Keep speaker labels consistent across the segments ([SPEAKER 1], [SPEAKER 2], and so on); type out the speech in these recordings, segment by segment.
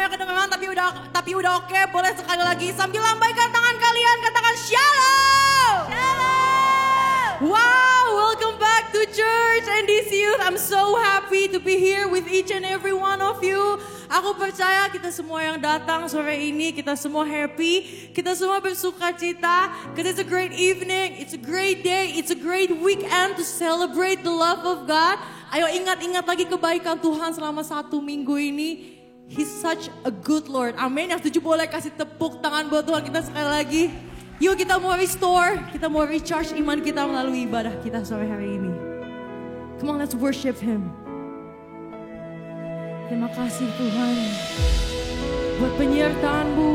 [SPEAKER 1] semuanya kedengaran tapi udah oke. Boleh sekali lagi sambil lambaikan tangan kalian katakan Shalom. Shalom. Wow, welcome back to church and this youth. I'm so happy to be here with each and every one of you. Aku percaya kita semua yang datang sore ini, kita semua happy, kita semua bersuka cita. Because it's a great evening, it's a great day, it's a great weekend to celebrate the love of God. Ayo ingat-ingat lagi kebaikan Tuhan selama 1 minggu ini. He's such a good Lord. Amin. Yang setuju boleh kasih tepuk tangan buat Tuhan kita sekali lagi. Yuk kita mau restore, kita mau recharge iman kita melalui ibadah kita sore hari ini. Come on, let's worship Him. Terima kasih Tuhan buat penyertaan-Mu,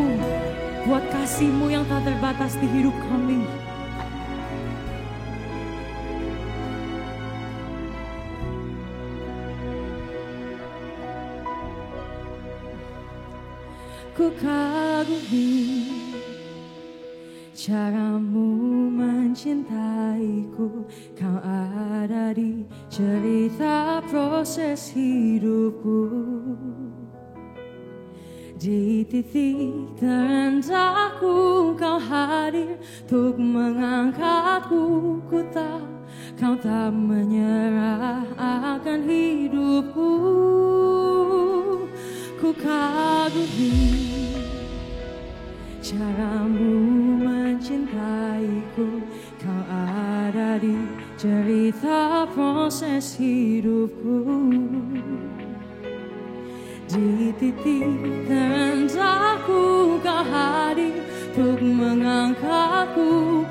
[SPEAKER 1] buat kasih-Mu yang tak terbatas di hidup kami. Ku kagumi cara-Mu mencintaiku, Kau ada di cerita proses hidupku. Di titik terendahku Kau hadir untuk mengangkatku. Kau tak menyerah akan hidupku. Ku kagumi cara-Mu mencintaiku, Kau ada di cerita proses hidupku. Di titik terendahku Kau hadir untuk mengangkatku.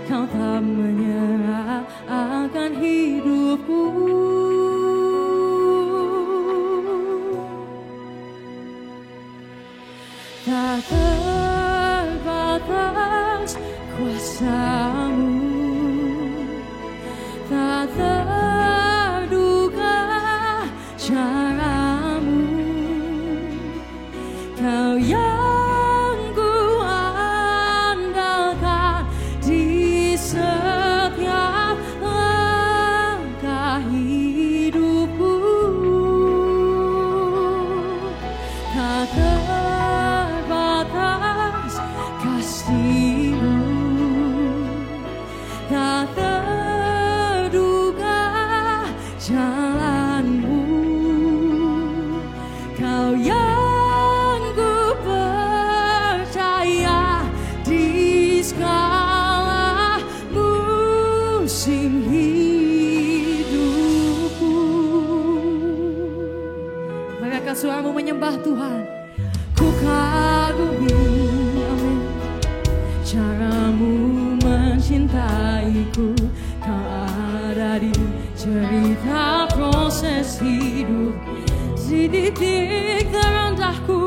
[SPEAKER 1] Kau tak menyerah akan hidupku. Tak terbatas kuasa-Mu, tak terduga cara-Mu. Kau yang ku andalkan di setiap langkah hidupku. Tak terbatas kasih-Mu, tak terduga jalan-Mu. Kau yang ku percaya di segala musim hidupku. Bagaikan suara-Mu menyembah Tuhan. Ku kagumi, amin, cara-Mu mencintaiku. Kau ada di cerita proses hidup. Di titik terendahku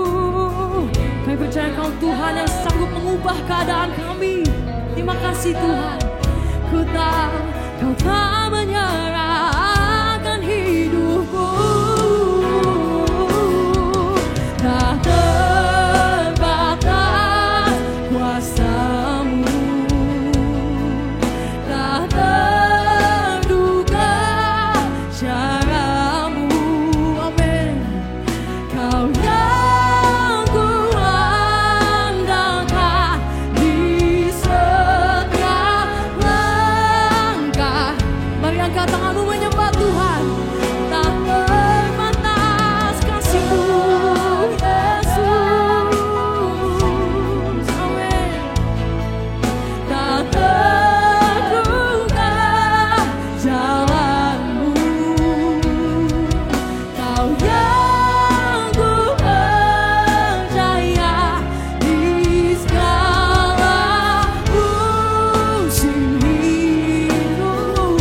[SPEAKER 1] kami percaya Kau Tuhan yang sanggup mengubah keadaan kami. Terima kasih Tuhan. Kau tak menyerah akan hidupku. Tak terbatas kuasa-Mu, tak terduga cara-Mu. Amin. Kau yang ku andalkan di setiap langkah. Mari angkat tanganmu menyembah Tuhan. Tak terbatas kasih-Mu, Yesus. Amin. Tak terduga jalan-Mu. Kau yang ku percaya di segala musim hidupku.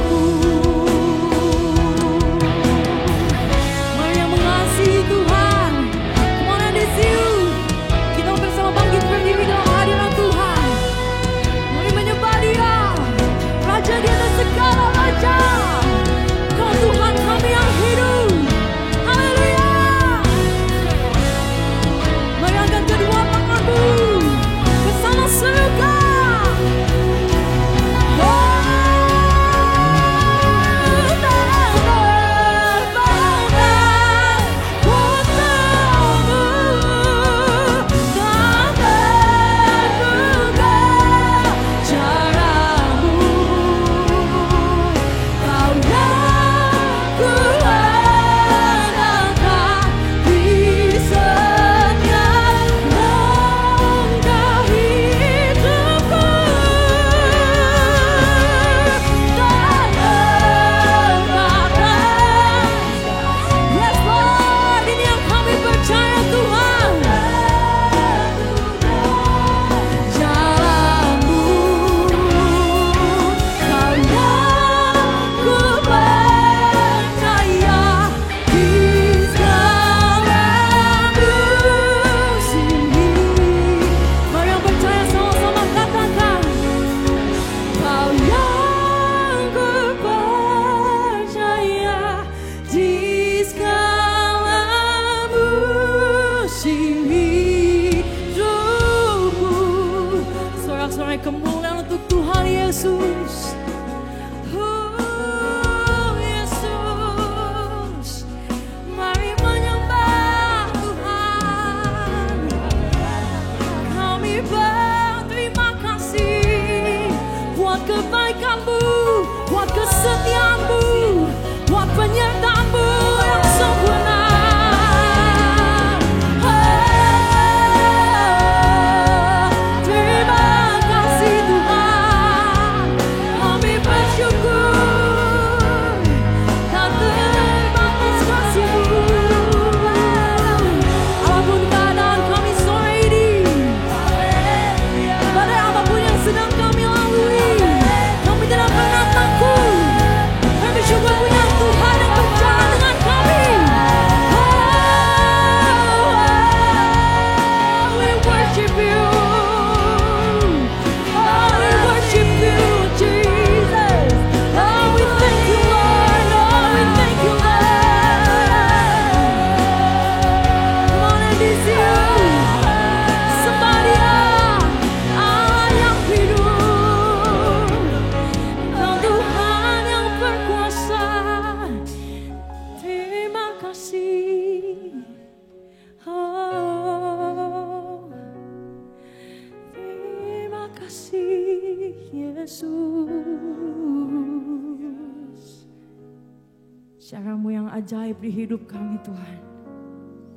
[SPEAKER 1] Caramu yang ajaib di hidup kami Tuhan.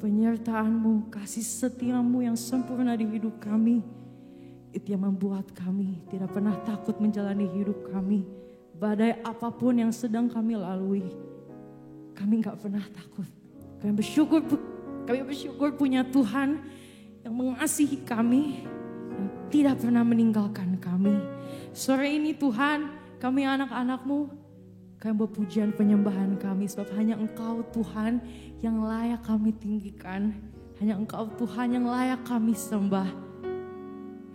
[SPEAKER 1] Penyertaan-Mu, kasih setia-Mu yang sempurna di hidup kami. Itu yang membuat kami tidak pernah takut menjalani hidup kami. Badai apapun yang sedang kami lalui, kami gak pernah takut. Kami bersyukur punya Tuhan yang mengasihi kami, yang tidak pernah meninggalkan kami. Sore ini Tuhan, kami anak-anak-Mu, kami berpujian penyembahan kami sebab hanya Engkau Tuhan yang layak kami tinggikan. Hanya Engkau Tuhan yang layak kami sembah.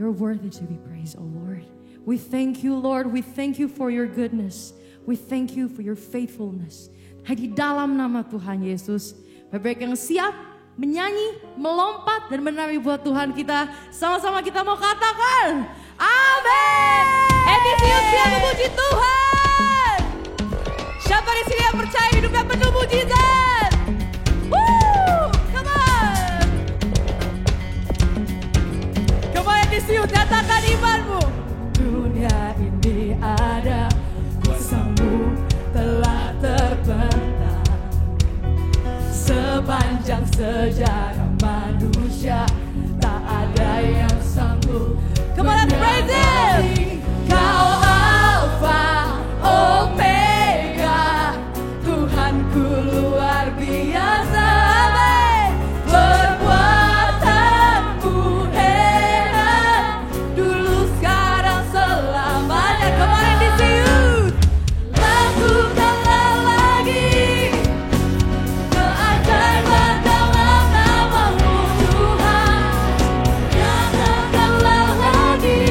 [SPEAKER 1] You're worthy to be praised, oh Lord. We thank you Lord, we thank you for your goodness. We thank you for your faithfulness. Di dalam nama Tuhan Yesus, baik yang siap menyanyi, melompat dan menari buat Tuhan kita. Sama-sama kita mau katakan, amin. Edisius siap memuji Tuhan. Siapa di sini yang percaya hidupnya penuh mujizat? Woo, come on. Come on Edisius, nyatakan imanmu. Dunia ini ada, kuasamu telah terbentang. Sepanjang sejarah manusia, tak ada yang sanggup. Come on, let's praise Him. Kau Alpha Omega, Tuhanku luar biasa. Perbuatanmu heran, dulu sekarang selamanya. Kemarin di Siut, lakukanlah lagi keajaiban dalam nama-Mu Tuhan. Nyatakanlah lagi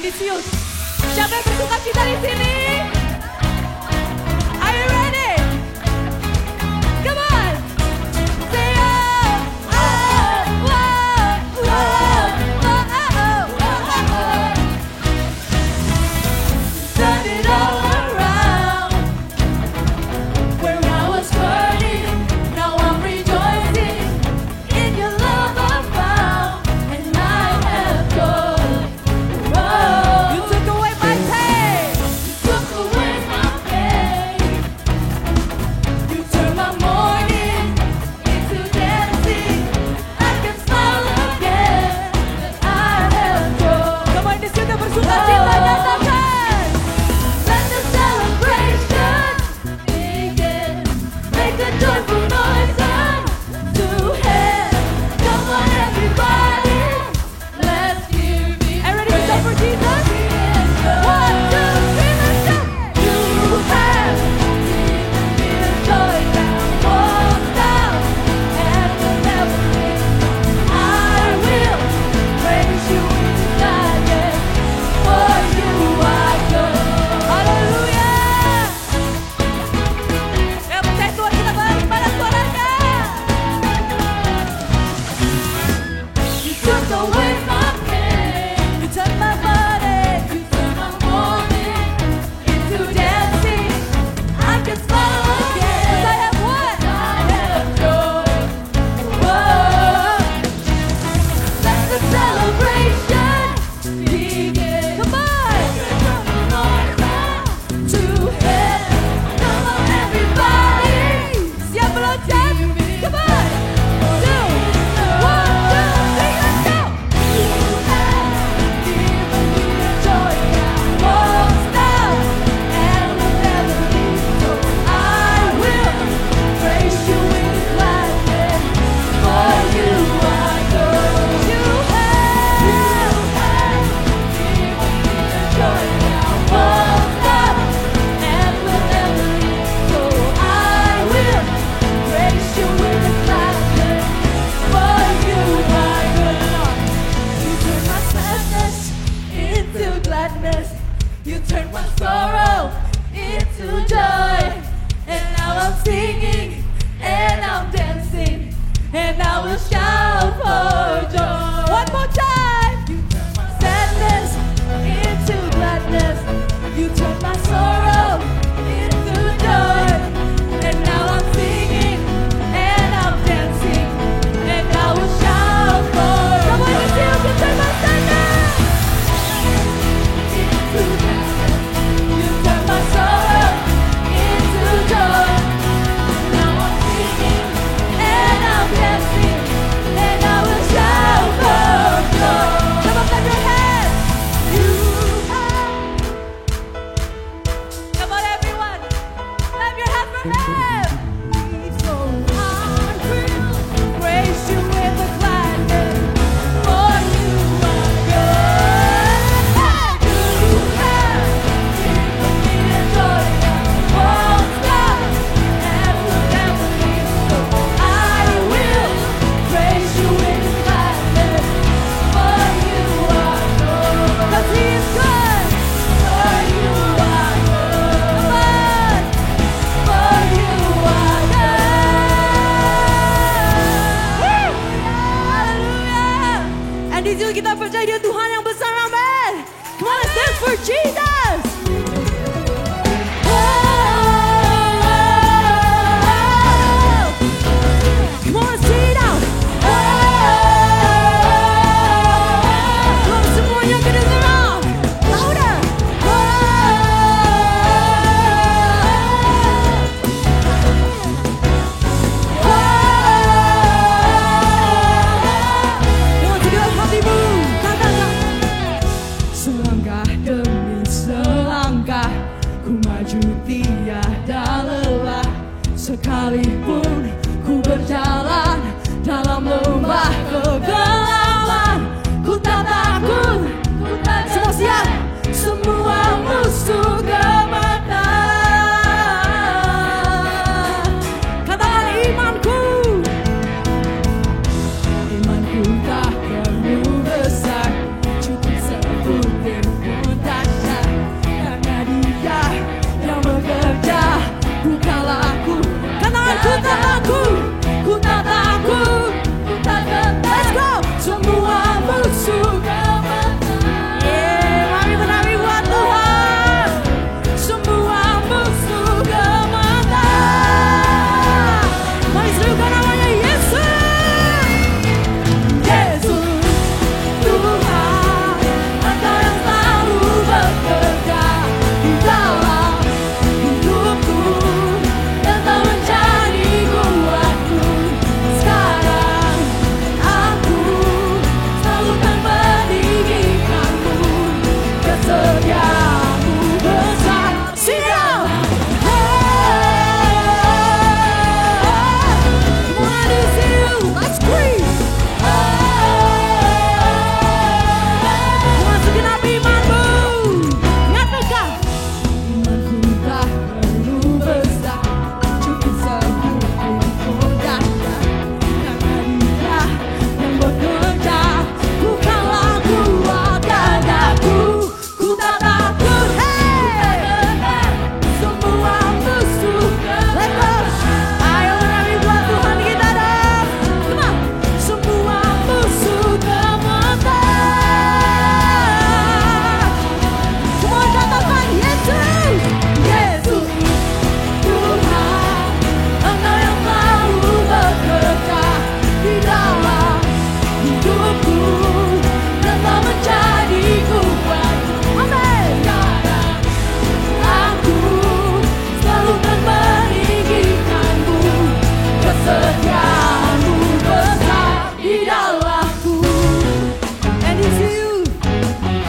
[SPEAKER 1] Endisius. Siapa yang bersuka cita di sini? Are you ready? Come on. Say oh, oh, oh, oh, oh, oh, oh. Turn it all around. Where I was hurting, now I'm rejoicing. In your love I'm found, and I have joy. You took away my pain. You took away my pain. You turned my mourning into dancing. I can smile again, and I have joy. Come on, di situ bersuka cita nyatakan. Let the celebration begin. Make a joyful noise unto Him. Come on, everybody, let's hear me. Ready to jump for Jesus? 1, 2, 3, let's go. You have given me a joy that won't stop and will never end. I will praise you in gladness, for you are good. Hallelujah. Ya, percaya Tuhan kita balik pada suaranya. You took away my pain. You turned my burden. You turned my mourning into dancing. I can smile again. 'Cause I have what? I have joy. Whoa. Let the celebration begin. Come on. To Him. Come on, everybody. Siap belum, Cep? Come on. 2, 1, 2, 3, let's go. You have given me a joy that won't stop and will never leave. So I will praise you in gladness, for you are good. You have given me a joy that won't stop and will never leave. So I will praise you in gladness, for you are good. You turn my sadness into gladness. You turn my sorrow into joy. And now I'm singing and I'm dancing, and I will shout for joy. One more time. You turn my sadness into gladness. You turn my sorrow into joy. And now I'm singing and I'm dancing, and I will shout for joy. Come on, you turn my sadness into gladness. You turn my sorrow into joy. Now I'm singing and I'm dancing, and I will shout for joy. Come on, clap your hands. You have. Come on, everyone. Clap your hands for Him. So I will praise you with a gladness, for you are good. You have given me a joy that won't stop and will never leave. So I will praise you with gladness, for you are good. 'Cause He is good, for you are good. Come on, for you are good. Hallelujah. And di situ kita percaya Dia Tuhan yang besar, amin. Come on, let's dance for Jesus. Come on, let's sing it out. Come on, semuanya kedengeran. Louder. Come on, segala hatimu, katakan. Selangkah demi selangkah hidupku dan telah menjadi kuatku. Amin. Aku selalu akan meninggikanmu, kesetiaanmu tetap di dalamku. And it's you.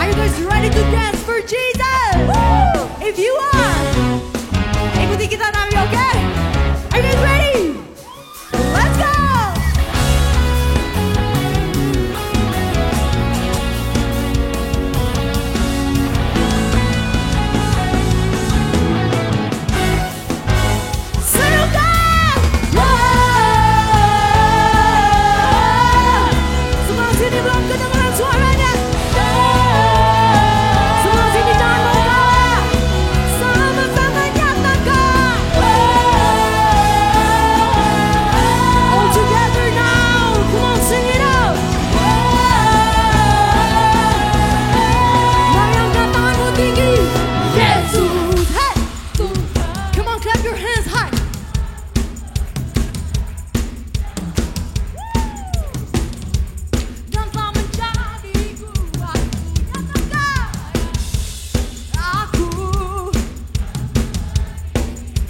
[SPEAKER 1] Are you guys ready to dance for Jesus? Woo! If you are, ikuti kita nami, oke? Are you guys ready? Let's go! Serukan! Semua sini belum kedengeran suaranya. Semua sini jangan lupa. Sama-sama nyatakan. All together now. Come on, sing it out. Mari angkat tanganmu tinggi. Yesus. Hey. Come on, clap your hands high. Dan telah menjadi kuatku, nyatakan aku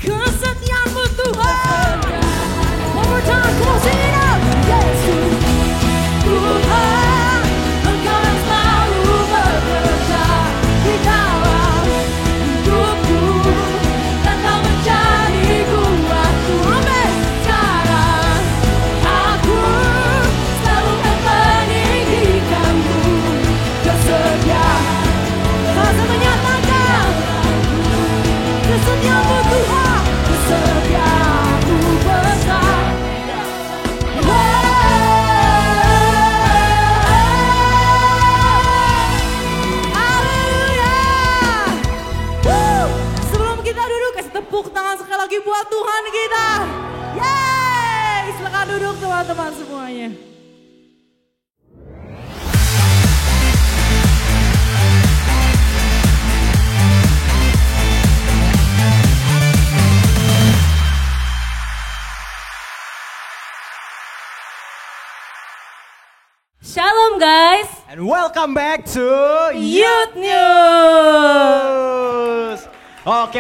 [SPEAKER 1] kesetiaanmu Tuhan. One more time, come on, sing it out. Yesus, Tuhan, Engkau yang selalu bekerja di dalam hidupku dan telah menjadi kuatku. Amin. Sekarang aku selalu akan meninggikanmu, kesetiaan. Sama menyatakan kesetiaanmu Tuhan, kesetiaanmu besar. Haleluya. Woo. Sebelum kita duduk, kasih tepuk tangan sekali lagi buat Tuhan kita. Yeay, silakan duduk teman-teman semuanya. Shalom guys,
[SPEAKER 2] And welcome back to
[SPEAKER 1] Youth News.
[SPEAKER 2] Oke.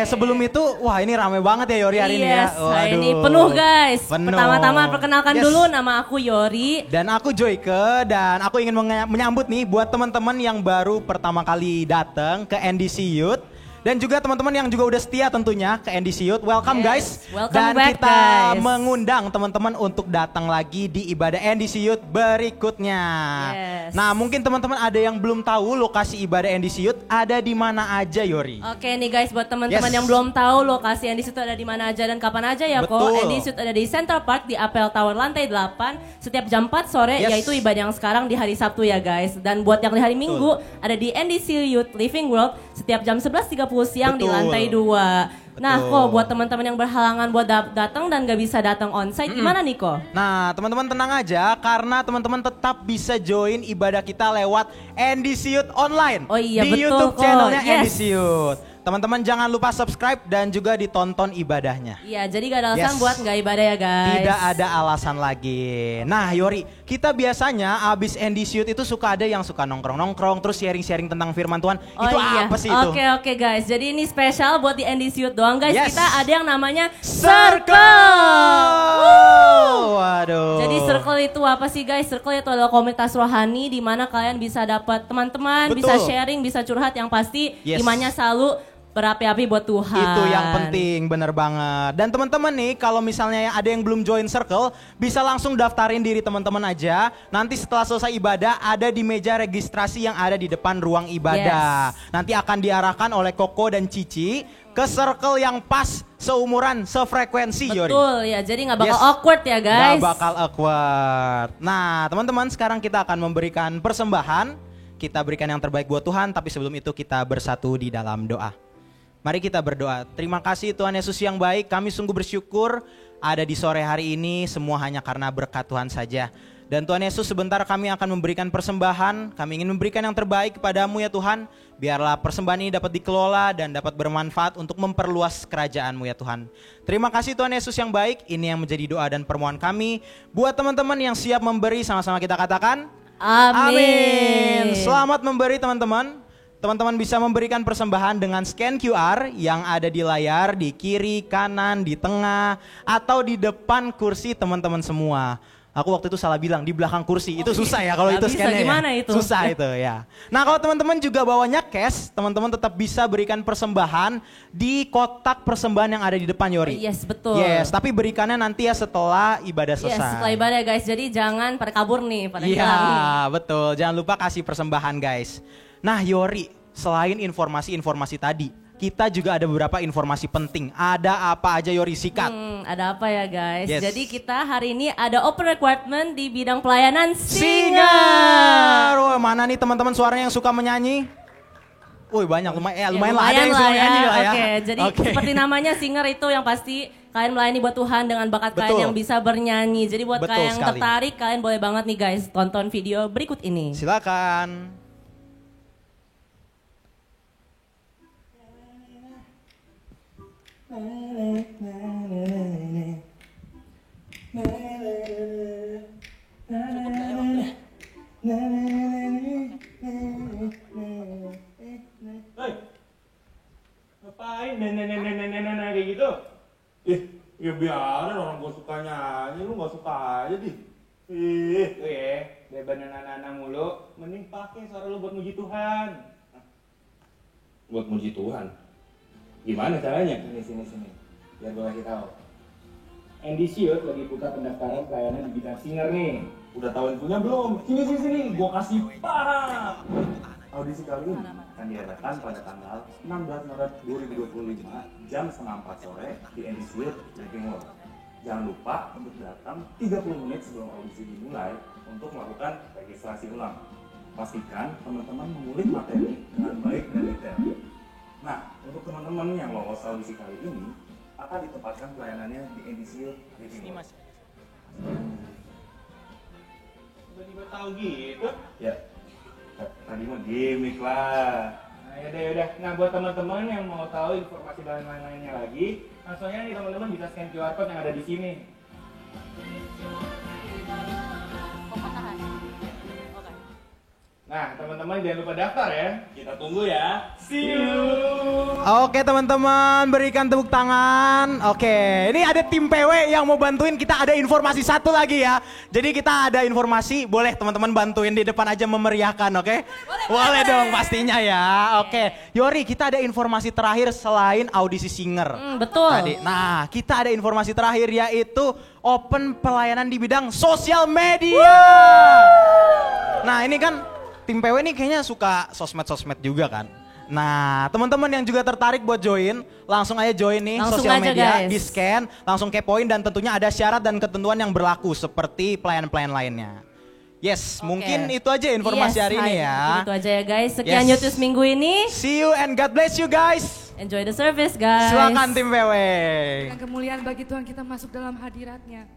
[SPEAKER 2] Sebelum itu, wah ini rame banget ya Yori hari ini ya.
[SPEAKER 1] Yes, hari ini penuh guys.
[SPEAKER 2] Penuh.
[SPEAKER 1] Pertama-tama perkenalkan
[SPEAKER 2] Yes.
[SPEAKER 1] dulu, nama aku Yori.
[SPEAKER 2] Dan aku Joyke, dan aku ingin menyambut nih buat teman-teman yang baru pertama kali datang ke NDC Youth. Dan juga teman-teman yang juga udah setia tentunya ke NDC Youth. Welcome guys.
[SPEAKER 1] Welcome
[SPEAKER 2] Dan
[SPEAKER 1] back,
[SPEAKER 2] kita
[SPEAKER 1] guys.
[SPEAKER 2] mengundang teman-teman untuk datang lagi di ibadah NDC Youth berikutnya.
[SPEAKER 1] Yes.
[SPEAKER 2] Nah mungkin teman-teman ada yang belum tahu lokasi ibadah NDC Youth ada di mana aja Yori.
[SPEAKER 1] Oke nih guys, buat teman-teman
[SPEAKER 2] Yes.
[SPEAKER 1] yang belum tahu lokasi NDC itu ada di mana aja dan kapan aja ya kok.
[SPEAKER 2] Betul.
[SPEAKER 1] NDC itu ada di Central Park di Apple Tower lantai 8 setiap jam 4 sore,
[SPEAKER 2] Yes.
[SPEAKER 1] yaitu ibadah yang sekarang di hari Sabtu ya guys. Dan buat yang di hari Minggu ada di NDC Youth Living World setiap jam 11.30 siang di
[SPEAKER 2] Betul.
[SPEAKER 1] lantai 2. Nah
[SPEAKER 2] Betul.
[SPEAKER 1] kok buat teman-teman yang berhalangan buat datang dan gak bisa datang onsite gimana nih kok?
[SPEAKER 2] Nah teman-teman tenang aja karena teman-teman tetap bisa join ibadah kita lewat NDC Youth online.
[SPEAKER 1] Oh iya,
[SPEAKER 2] di
[SPEAKER 1] betul
[SPEAKER 2] YouTube
[SPEAKER 1] kok.
[SPEAKER 2] channelnya
[SPEAKER 1] Yes.
[SPEAKER 2] NDC Youth. Teman-teman jangan lupa subscribe dan juga ditonton ibadahnya.
[SPEAKER 1] Iya, jadi gak ada alasan
[SPEAKER 2] Yes.
[SPEAKER 1] buat gak ibadah ya guys.
[SPEAKER 2] Tidak ada alasan lagi. Nah Yori, kita biasanya abis NDC Youth itu suka ada yang suka nongkrong-nongkrong terus sharing-sharing tentang firman Tuhan.
[SPEAKER 1] Oh
[SPEAKER 2] Itu
[SPEAKER 1] iya.
[SPEAKER 2] apa sih itu?
[SPEAKER 1] Oke guys, jadi ini spesial buat di NDC Youth doang guys.
[SPEAKER 2] Yes.
[SPEAKER 1] Kita ada yang namanya
[SPEAKER 2] Circle. Waduh.
[SPEAKER 1] Jadi circle itu apa sih guys? Circle itu adalah komunitas rohani di mana kalian bisa dapat teman-teman,
[SPEAKER 2] Betul.
[SPEAKER 1] bisa sharing, bisa curhat, yang pasti
[SPEAKER 2] Yes.
[SPEAKER 1] imannya selalu berapi-api buat Tuhan.
[SPEAKER 2] Itu yang penting, bener banget. Dan teman-teman nih, kalau misalnya ada yang belum join circle, bisa langsung daftarin diri teman-teman aja. Nanti setelah selesai ibadah, ada di meja registrasi yang ada di depan ruang ibadah. Nanti akan diarahkan oleh Koko dan Cici ke circle yang pas seumuran, sefrekuensi Yori.
[SPEAKER 1] Betul ya, jadi nggak bakal
[SPEAKER 2] Yes.
[SPEAKER 1] awkward ya guys.
[SPEAKER 2] Gak bakal awkward. Nah teman-teman, sekarang kita akan memberikan persembahan. Kita berikan yang terbaik buat Tuhan, tapi sebelum itu kita bersatu di dalam doa. Mari kita berdoa. Terima kasih Tuhan Yesus yang baik. Kami sungguh bersyukur ada di sore hari ini. Semua hanya karena berkat Tuhan saja. Dan Tuhan Yesus, sebentar kami akan memberikan persembahan. Kami ingin memberikan yang terbaik kepadamu ya Tuhan. Biarlah persembahan ini dapat dikelola dan dapat bermanfaat untuk memperluas kerajaan-Mu ya Tuhan. Terima kasih Tuhan Yesus yang baik. Ini yang menjadi doa dan permohonan kami. Buat teman-teman yang siap memberi, sama-sama kita katakan
[SPEAKER 1] Amin.
[SPEAKER 2] Selamat memberi teman-teman. Teman-teman bisa memberikan persembahan dengan scan QR yang ada di layar, di kiri, kanan, di tengah, atau di depan kursi teman-teman semua. Aku waktu itu salah bilang di belakang kursi, itu susah ya kalau itu scan-nya.
[SPEAKER 1] Gimana itu?
[SPEAKER 2] Susah itu ya. Nah kalau teman-teman juga bawanya cash, teman-teman tetap bisa berikan persembahan di kotak persembahan yang ada di depan Yori.
[SPEAKER 1] Yes, betul.
[SPEAKER 2] Yes, tapi berikannya nanti ya setelah ibadah selesai.
[SPEAKER 1] Yes, setelah ibadah guys, jadi jangan pada kabur nih, pada hilang.
[SPEAKER 2] Iya betul, jangan lupa kasih persembahan guys. Nah Yori, selain informasi-informasi tadi, kita juga ada beberapa informasi penting. Ada apa aja Yori, sikat?
[SPEAKER 1] Ada apa ya guys?
[SPEAKER 2] Yes.
[SPEAKER 1] Jadi kita hari ini ada open requirement di bidang pelayanan
[SPEAKER 2] Singer. Wah, mana nih teman-teman suaranya yang suka menyanyi? Wih banyak, lumayan lah, ada yang suka menyanyi lah ya.
[SPEAKER 1] Oke, jadi seperti namanya singer itu yang pasti kalian melayani buat Tuhan dengan bakat kalian yang bisa bernyanyi. Jadi buat kalian yang tertarik, kalian boleh banget nih guys tonton video berikut ini.
[SPEAKER 2] Silakan.
[SPEAKER 3] Ngapain nenek kayak gitu? Ya biarin orang gue suka nyanyi, lu gak suka aja di. Tuh ya, bebas nana-nana mulu, mending pakai suara lu buat muji Tuhan. Buat muji Tuhan? Gimana caranya? Sini. Biar gue kasih tahu. NDC lagi buka pendaftaran pelayanan di bidang singer nih. Udah tahu infonya belum? Sini. Gue kasih paham. Audisi kali ini akan diadakan pada tanggal 16 Maret 2025 jam 3:30 sore di NDC Living Hall. Jangan lupa untuk datang 30 menit sebelum audisi dimulai untuk melakukan registrasi ulang. Pastikan teman-teman mengulik materi dengan baik dan detail. Nah, untuk teman-teman yang lolos audisi kali ini akan ditempatkan pelayanannya di NDC Living Hall. Tiba-tiba tahu gitu? Ya, tadi mau gimmick lah. Nah yaudah. Nah buat teman-teman yang mau tahu informasi dan lain-lainnya lagi, langsung aja nih teman-teman bisa scan QR code yang ada di sini. Nah teman-teman jangan lupa daftar ya. Kita tunggu ya. See you.
[SPEAKER 2] Oke teman-teman, berikan tepuk tangan. Oke, ini ada tim PW yang mau bantuin. Kita ada informasi satu lagi ya. Jadi kita ada informasi, boleh teman-teman bantuin di depan aja memeriahkan, oke? Boleh dong pastinya ya. Oke, Yori, kita ada informasi terakhir selain audisi singer.
[SPEAKER 1] Betul.
[SPEAKER 2] Tadi. Nah, kita ada informasi terakhir yaitu open pelayanan di bidang sosial media. Nah, ini kan tim PW ini kayaknya suka sosmed-sosmed juga kan. Nah, teman-teman yang juga tertarik buat join, langsung aja join nih sosial media, di scan, langsung kepoin dan tentunya ada syarat dan ketentuan yang berlaku seperti pelayan-pelayan lainnya. Yes, mungkin itu aja informasi hari ini ya.
[SPEAKER 1] Itu aja ya guys, sekian YouTube minggu ini.
[SPEAKER 2] See you and God bless you guys.
[SPEAKER 1] Enjoy the service guys.
[SPEAKER 2] Silakan tim PW.
[SPEAKER 4] Dengan kemuliaan bagi Tuhan kita masuk dalam hadiratnya.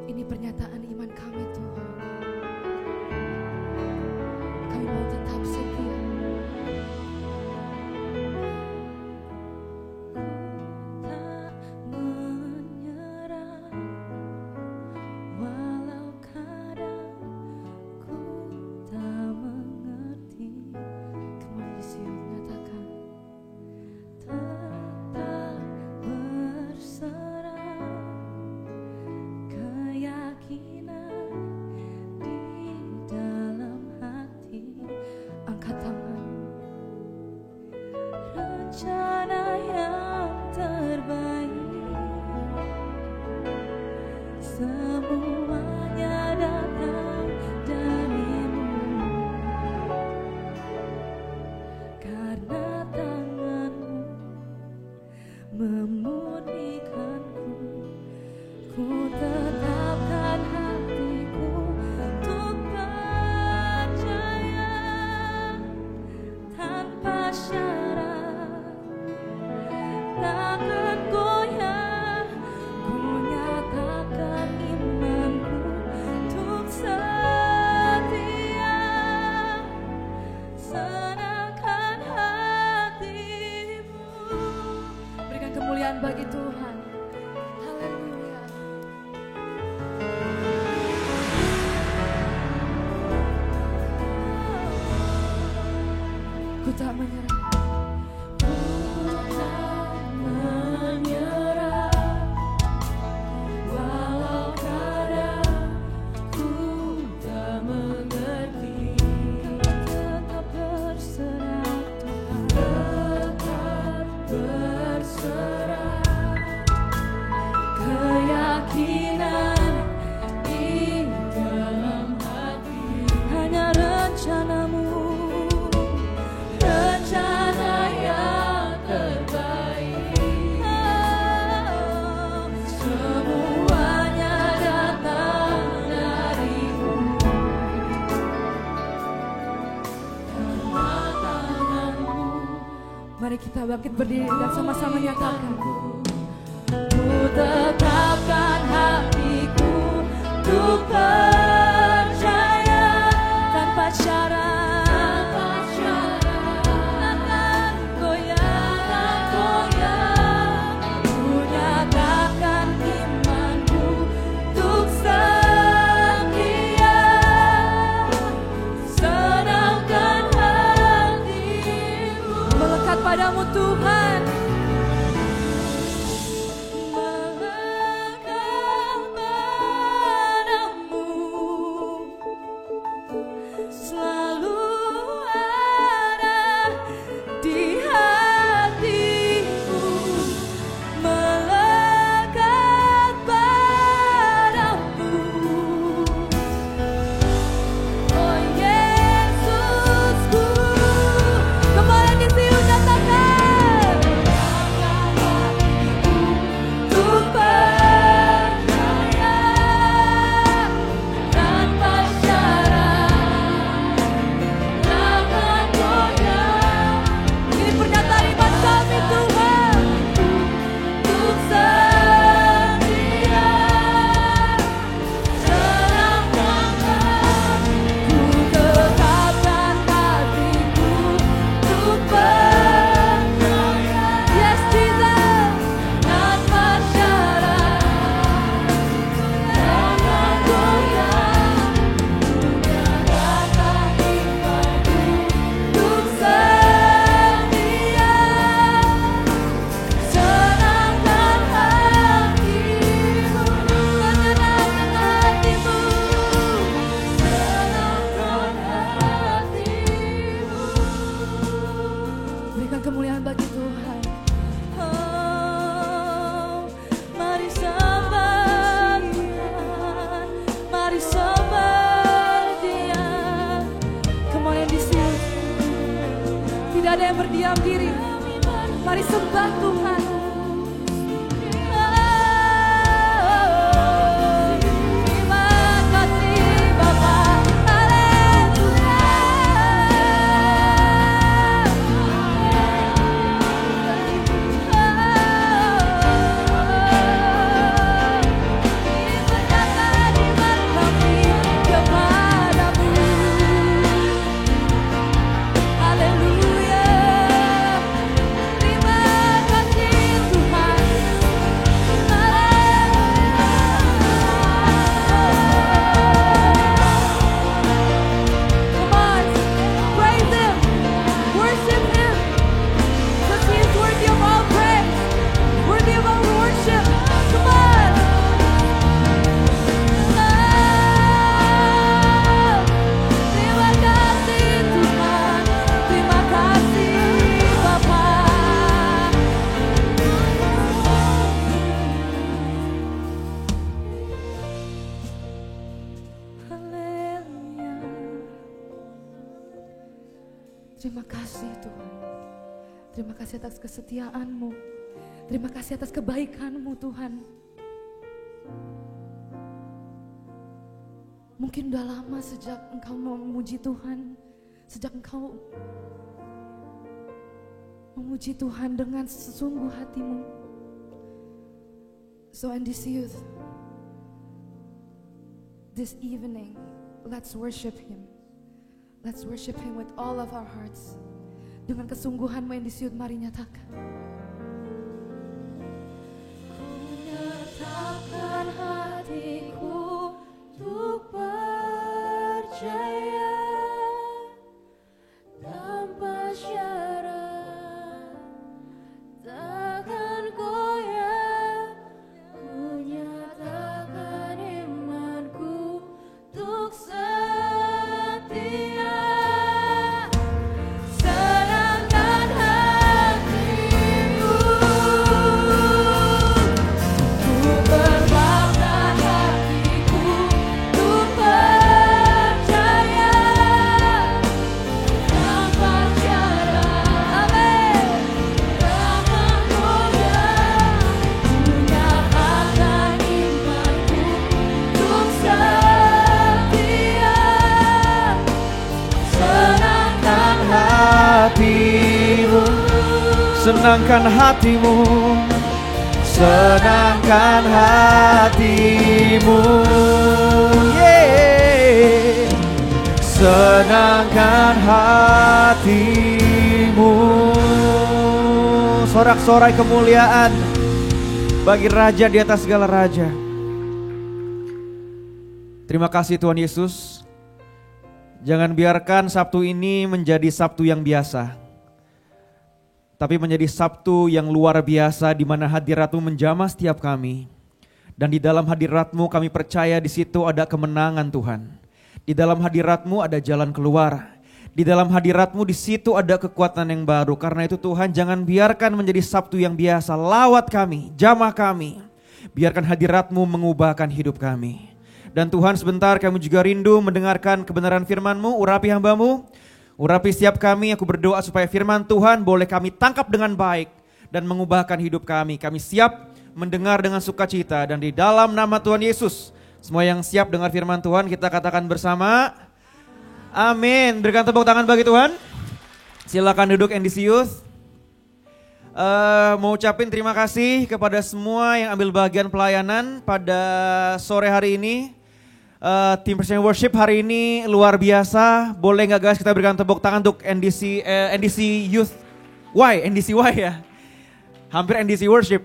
[SPEAKER 4] Ini pernyataan iman kami Tuhan. Kami mau tetap setia. Tak menyerah walau kadang ku tak mengerti. Kembali Yesus nyatakan tetap berserah. Keyakinan di dalam hati, angkat tangan. Rencana yang terbaik, semuanya datang darimu. Karena tanganmu memurnikanku, ku tetapkan hatiku untuk percaya tanpa syarat, takkan goyah. Ku bagi Tuhan. Haleluya. Ku tak menyerah. Ku tak menyerah. Walau kadang ku tak mengerti. Tetap berserah Tuhan. Tetap berserah. Keyakinan di dalam hati. Hanya rencanamu, rencana yang terbaik. Semuanya datang darimu. Karena tanganmu. Mari kita bangkit berdiri dan sama-sama nyatakan. Ku tetapkan hatiku untuk percaya tanpa syarat, akan goyang. Ku nyatakan imanku untuk setia, senangkan hatimu. Melekat padamu Tuhan. Selalu ada di hatiku, melekat padamu. Oh Yesusku, kembali di sini katakan. Untuk percaya tanpa syarat. Ini pernyataan iman kami Tuhan. Untuk setia, senangkan hatiku. Tetapkan hatiku untuk percaya. Yes Jesus, tanpa syarat, jangan goyang. Nyatakan imanku untuk setia, senangkan hatimu, menyenangkan hatimu, senangkan hatimu. Berikan kemuliaan bagi Tuhan. Oh, mari sembah Tuhan, mari sembah Dia. Kemuliaan di sini. Tidak ada yang berdiam diri. Mari sembah Tuhan. Terima kasih Bapa. Haleluya. Dipernyatakan iman kami kepadamu. Haleluya. Terima kasih Tuhan. Come on, praise Him, worship Him, because He is worthy of all praise, worthy of all worship. Come on. Terima kasih Tuhan, terima kasih Bapa. Haleluya. Terima kasih Tuhan. Terima kasih atas kesetiaan-Mu. Terima kasih atas kebaikan-Mu Tuhan. Mungkin udah lama sejak Engkau memuji Tuhan, sejak Engkau memuji Tuhan dengan sesungguh hatimu. So in this youth, this evening, let's worship Him. Let's worship Him with all of our hearts. Dengan kesungguhanmu yang disiut, mari nyatakan.
[SPEAKER 5] senangkan hatimu, senangkan hatimu, yeah. Senangkan hatimu. Sorak-sorai kemuliaan bagi Raja di atas segala raja. Terima kasih Tuhan Yesus. Jangan biarkan Sabtu ini menjadi Sabtu yang biasa, tapi menjadi Sabtu yang luar biasa di mana hadirat-Mu menjamah setiap kami. Dan di dalam hadirat-Mu kami percaya di situ ada kemenangan Tuhan. Di dalam hadirat-Mu ada jalan keluar. Di dalam hadirat-Mu di situ ada kekuatan yang baru. Karena itu Tuhan, jangan biarkan menjadi Sabtu yang biasa. Lawat kami, jamah kami. Biarkan hadirat-Mu mengubahkan hidup kami. Dan Tuhan, sebentar kami juga rindu mendengarkan kebenaran firman-Mu. Urapi hamba-Mu, urapi setiap kami. Aku berdoa supaya firman Tuhan boleh kami tangkap dengan baik dan mengubahkan hidup kami. Kami siap mendengar dengan sukacita. Dan di dalam nama Tuhan Yesus, semua yang siap dengar firman Tuhan kita katakan bersama, amin. Berikan tepuk tangan bagi Tuhan. Silakan duduk NDC Youth. Mau ucapin terima kasih kepada semua yang ambil bagian pelayanan pada sore hari ini. Tim Presiden Worship hari ini luar biasa. Boleh nggak guys kita berikan tepuk tangan untuk NDC Youth Y, NDC Y ya. Hampir NDC Worship.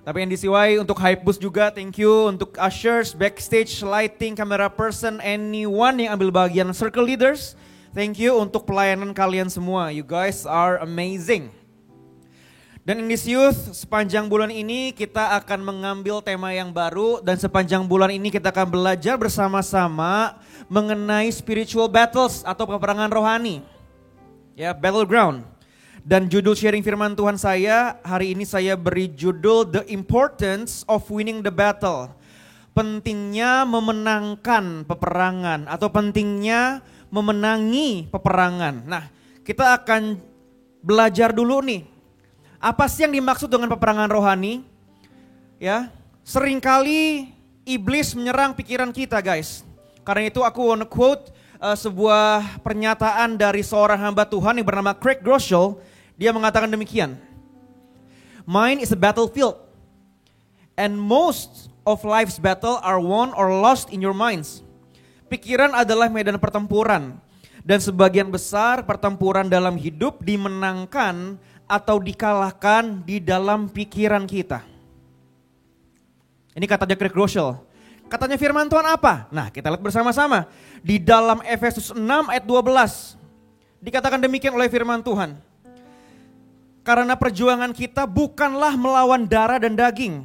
[SPEAKER 5] Tapi NDC Y untuk Hype Boost juga, thank you. Untuk ushers, backstage, lighting, camera person, anyone yang ambil bagian circle leaders, thank you untuk pelayanan kalian semua. You guys are amazing. Dan NDC Youth, sepanjang bulan ini kita akan mengambil tema yang baru. Dan sepanjang bulan ini kita akan belajar bersama-sama mengenai spiritual battles atau peperangan rohani. Ya, battleground. Dan judul sharing firman Tuhan saya, hari ini saya beri judul The Importance of Winning the Battle. Pentingnya memenangkan peperangan atau pentingnya memenangi peperangan. Nah, kita akan belajar dulu nih. Apa sih yang dimaksud dengan peperangan rohani? Ya, seringkali iblis menyerang pikiran kita guys. Karena itu aku want to quote sebuah pernyataan dari seorang hamba Tuhan yang bernama Craig Groeschel. Dia mengatakan demikian. Mind is a battlefield. And most of life's battle are won or lost in your minds. Pikiran adalah medan pertempuran. Dan sebagian besar pertempuran dalam hidup dimenangkan atau dikalahkan di dalam pikiran kita. Ini katanya Craig Groeschel. Katanya firman Tuhan apa? Nah, kita lihat bersama-sama. Di dalam Efesus 6 ayat 12. Dikatakan demikian oleh firman Tuhan. Karena perjuangan kita bukanlah melawan darah dan daging,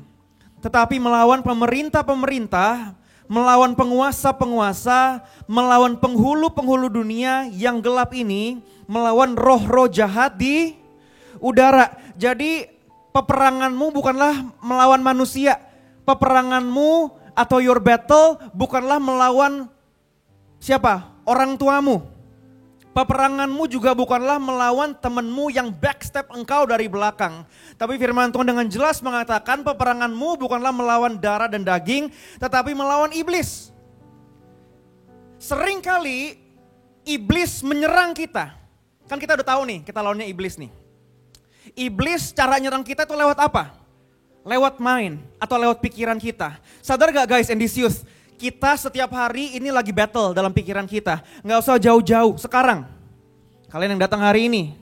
[SPEAKER 5] tetapi melawan pemerintah-pemerintah, melawan penguasa-penguasa, melawan penghulu-penghulu dunia yang gelap ini, melawan roh-roh jahat di udara. Jadi peperanganmu bukanlah melawan manusia. Peperanganmu atau your battle bukanlah melawan siapa? Orang tuamu. Peperanganmu juga bukanlah melawan temanmu yang backstep engkau dari belakang. Tapi firman Tuhan dengan jelas mengatakan peperanganmu bukanlah melawan darah dan daging, tetapi melawan iblis. Seringkali iblis menyerang kita. Kan kita udah tahu nih, kita lawannya iblis nih. Iblis cara nyerang kita itu lewat apa? Lewat mind atau lewat pikiran kita. Sadar gak guys, NDC Youth? Kita setiap hari ini lagi battle dalam pikiran kita. Gak usah jauh-jauh, sekarang. Kalian yang datang hari ini,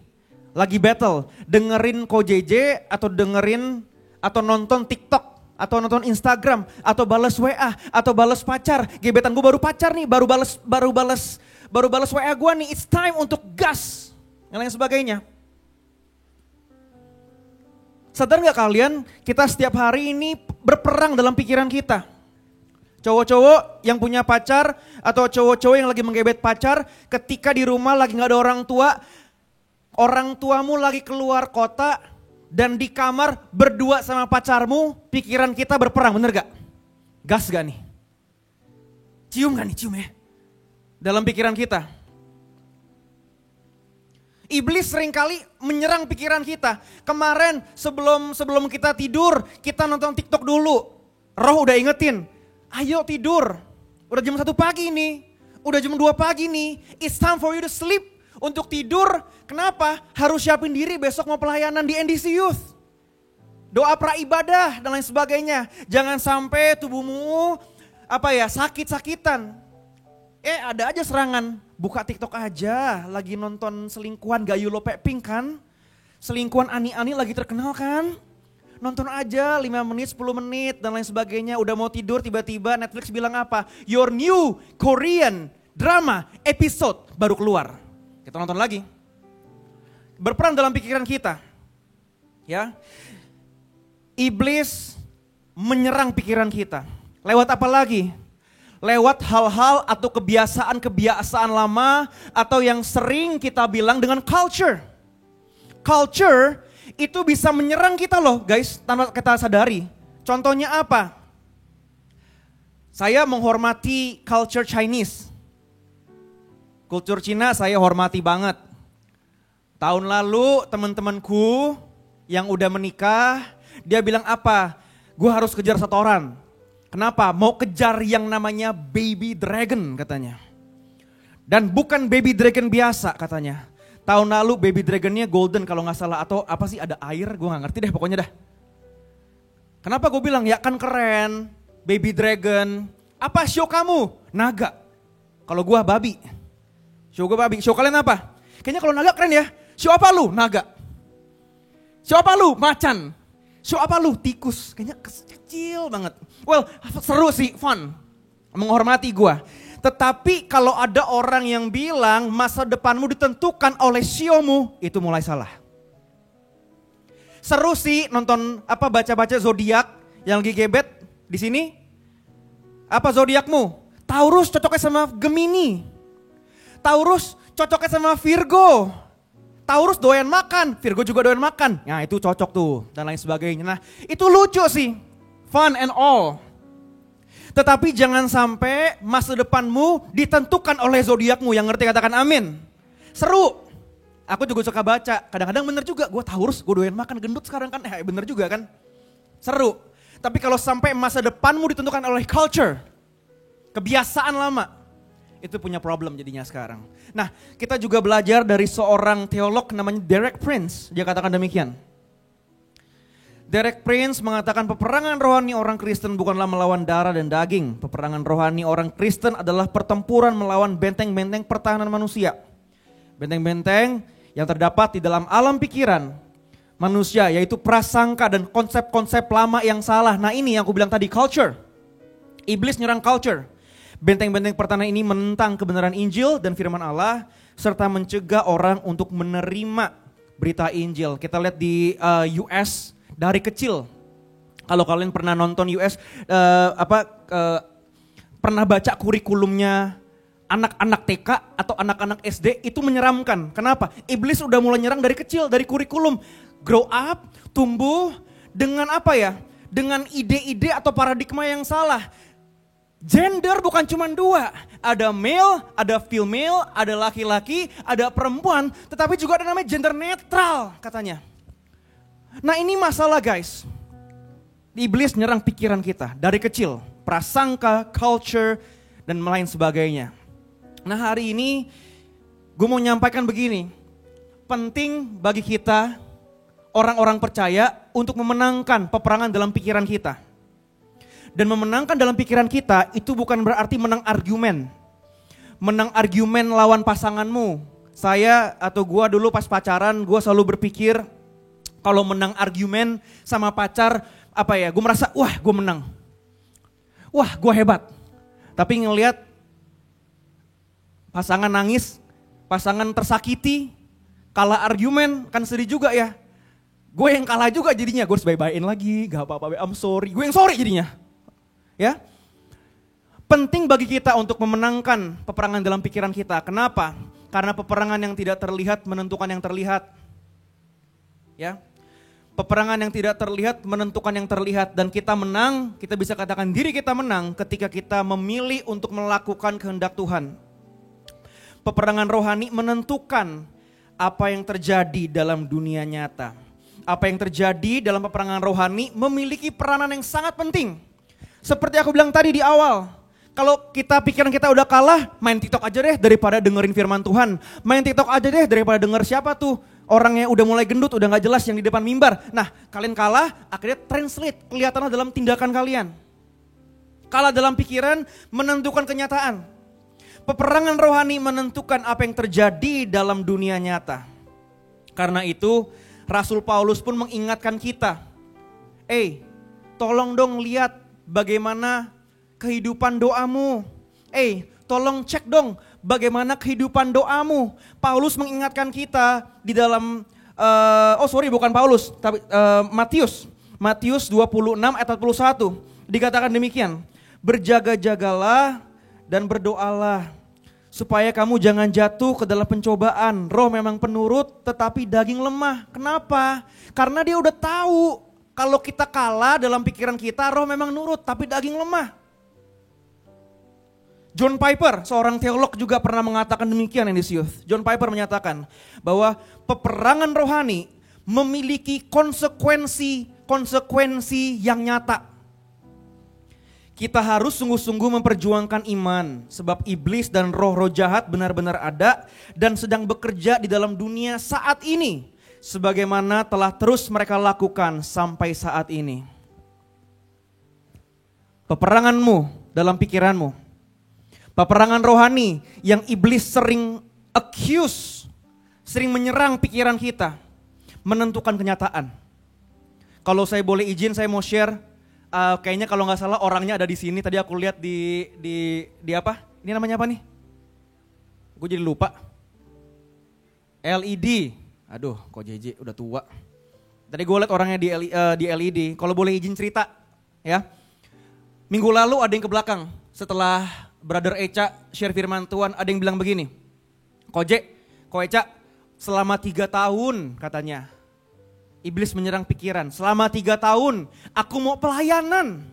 [SPEAKER 5] lagi battle. Dengerin KJJ atau dengerin atau nonton TikTok. Atau nonton Instagram, atau balas WA, atau balas pacar. Gebetan gue baru pacar nih, baru balas WA gue nih. It's time untuk gas. Yang lain sebagainya. Sadar gak kalian, kita setiap hari ini berperang dalam pikiran kita. Cowok-cowok yang punya pacar atau cowok-cowok yang lagi menggebet pacar, ketika di rumah lagi gak ada orang tuamu lagi keluar kota dan di kamar berdua sama pacarmu, pikiran kita berperang, bener gak? Gas gak nih? Cium gak nih? Cium ya? Dalam pikiran kita. Iblis seringkali menyerang pikiran kita. Kemarin sebelum kita tidur, kita nonton TikTok dulu. Roh udah ingetin, ayo tidur. Udah jam 1 pagi nih, udah jam 2 pagi nih. It's time for you to sleep. Untuk tidur, kenapa? Harus siapin diri besok mau pelayanan di NDC Youth. Doa praibadah dan lain sebagainya. Jangan sampai tubuhmu sakit-sakitan. Ada aja serangan. Buka TikTok aja, lagi nonton selingkuhan Gayu Lope Pink kan? Selingkuhan Ani-Ani lagi terkenal kan? Nonton aja 5 menit, 10 menit dan lain sebagainya. Udah mau tidur tiba-tiba Netflix bilang apa? Your new Korean drama episode baru keluar. Kita nonton lagi. Berperan dalam pikiran kita. Ya. Iblis menyerang pikiran kita. Lewat apa lagi? Lewat hal-hal atau kebiasaan-kebiasaan lama atau yang sering kita bilang dengan culture. Culture itu bisa menyerang kita loh guys, tanpa kita sadari. Contohnya apa? Saya menghormati culture Chinese. Kultur Cina saya hormati banget. Tahun lalu teman-temanku yang udah menikah, dia bilang apa? Gue harus kejar setoran. Kenapa? Mau kejar yang namanya baby dragon katanya. Dan bukan baby dragon biasa katanya. Tahun lalu baby dragonnya golden kalau gak salah. Atau apa sih ada air, gue gak ngerti deh pokoknya dah. Kenapa gue bilang ya kan keren, baby dragon. Apa show kamu? Naga. Kalau gue babi. Show gue babi. Show kalian apa? Kayaknya kalau naga keren ya. Show apa lu? Naga. Show apa lu? Macan. Show apa lu? Tikus. Kayaknya kecil banget. Well, seru sih, fun. Menghormati gue. Tetapi kalau ada orang yang bilang masa depanmu ditentukan oleh siomu, itu mulai salah. Seru sih nonton baca-baca zodiak yang lagi gebet di sini. Apa zodiakmu? Taurus cocoknya sama Gemini. Taurus cocoknya sama Virgo. Taurus doyan makan, Virgo juga doyan makan. Nah itu cocok tuh dan lain sebagainya. Nah itu lucu sih, fun and all. Tetapi jangan sampai masa depanmu ditentukan oleh zodiakmu. Yang ngerti katakan amin. Seru. Aku juga suka baca. Kadang-kadang bener juga. Gue Taurus, gue doyan makan gendut sekarang kan. Bener juga kan. Seru. Tapi kalau sampai masa depanmu ditentukan oleh culture. Kebiasaan lama. Itu punya problem jadinya sekarang. Nah kita juga belajar dari seorang teolog namanya Derek Prince. Dia katakan demikian. Derek Prince mengatakan peperangan rohani orang Kristen bukanlah melawan darah dan daging. Peperangan rohani orang Kristen adalah pertempuran melawan benteng-benteng pertahanan manusia. Benteng-benteng yang terdapat di dalam alam pikiran manusia, yaitu prasangka dan konsep-konsep lama yang salah. Nah ini yang aku bilang tadi, culture. Iblis nyerang culture. Benteng-benteng pertahanan ini menentang kebenaran Injil dan firman Allah, serta mencegah orang untuk menerima berita Injil. Kita lihat di US dari kecil. Kalau kalian pernah nonton US, pernah baca kurikulumnya anak-anak TK atau anak-anak SD, itu menyeramkan. Kenapa? Iblis udah mulai nyerang dari kecil, dari kurikulum. Grow up, tumbuh dengan dengan ide-ide atau paradigma yang salah. Gender bukan cuma dua, ada male, ada female, ada laki-laki, ada perempuan, tetapi juga ada namanya gender netral katanya. Nah ini masalah guys, iblis nyerang pikiran kita dari kecil, prasangka, culture, dan lain sebagainya. Nah hari ini gue mau nyampaikan begini, penting bagi kita orang-orang percaya untuk memenangkan peperangan dalam pikiran kita. Dan memenangkan dalam pikiran kita itu bukan berarti menang argumen. Menang argumen lawan pasanganmu. Saya atau gua dulu pas pacaran, gua selalu berpikir kalau menang argumen sama pacar, gua merasa wah gua menang. Wah gua hebat. Tapi ngelihat pasangan nangis, pasangan tersakiti, kalah argumen kan sedih juga ya. Gue yang kalah juga jadinya, gue harus bye-byein lagi, gak apa-apa, I'm sorry. Gue yang sorry jadinya. Ya, penting bagi kita untuk memenangkan peperangan dalam pikiran kita. Kenapa? Karena peperangan yang tidak terlihat menentukan yang terlihat. Ya, peperangan yang tidak terlihat menentukan yang terlihat, dan kita menang. Kita bisa katakan diri kita menang ketika kita memilih untuk melakukan kehendak Tuhan. Peperangan rohani menentukan apa yang terjadi dalam dunia nyata. Apa yang terjadi dalam peperangan rohani memiliki peranan yang sangat penting. Seperti aku bilang tadi di awal, Kalau pikiran kita udah kalah, main TikTok aja deh daripada dengerin firman Tuhan. Main TikTok aja deh daripada denger siapa tuh orang yang udah mulai gendut, udah gak jelas yang di depan mimbar. Nah, kalian kalah, akhirnya translate, kelihatanlah dalam tindakan kalian. Kalah dalam pikiran, menentukan kenyataan. Peperangan rohani menentukan apa yang terjadi dalam dunia nyata. Karena itu, Rasul Paulus pun mengingatkan kita, tolong dong lihat bagaimana kehidupan doamu. Tolong cek dong bagaimana kehidupan doamu. Paulus mengingatkan kita di dalam, bukan Paulus, tapi Matius 26 ayat 41. Dikatakan demikian, berjaga-jagalah dan berdoalah supaya kamu jangan jatuh ke dalam pencobaan. Roh memang penurut tetapi daging lemah. Kenapa? Karena dia udah tahu kalau kita kalah dalam pikiran kita, roh memang nurut tapi daging lemah. John Piper, seorang teolog juga pernah mengatakan demikian in this youth. John Piper menyatakan bahwa peperangan rohani memiliki konsekuensi yang nyata. Kita harus sungguh-sungguh memperjuangkan iman, sebab iblis dan roh-roh jahat benar-benar ada dan sedang bekerja di dalam dunia saat ini, sebagaimana telah terus mereka lakukan sampai saat ini. Peperanganmu dalam pikiranmu, peperangan rohani yang iblis sering accuse, sering menyerang pikiran kita, menentukan kenyataan. Kalau saya boleh izin, saya mau share, kayaknya kalau nggak salah orangnya ada di sini. Tadi aku lihat di apa? Ini namanya apa nih? Gue jadi lupa. LED. Aduh, kok JJ udah tua. Tadi gue lihat orangnya di LED. Kalau boleh izin cerita, ya. Minggu lalu ada yang ke belakang setelah Brother Eca share firman Tuhan, ada yang bilang begini, Ko Eca, selama 3 tahun katanya, iblis menyerang pikiran, selama 3 tahun aku mau pelayanan.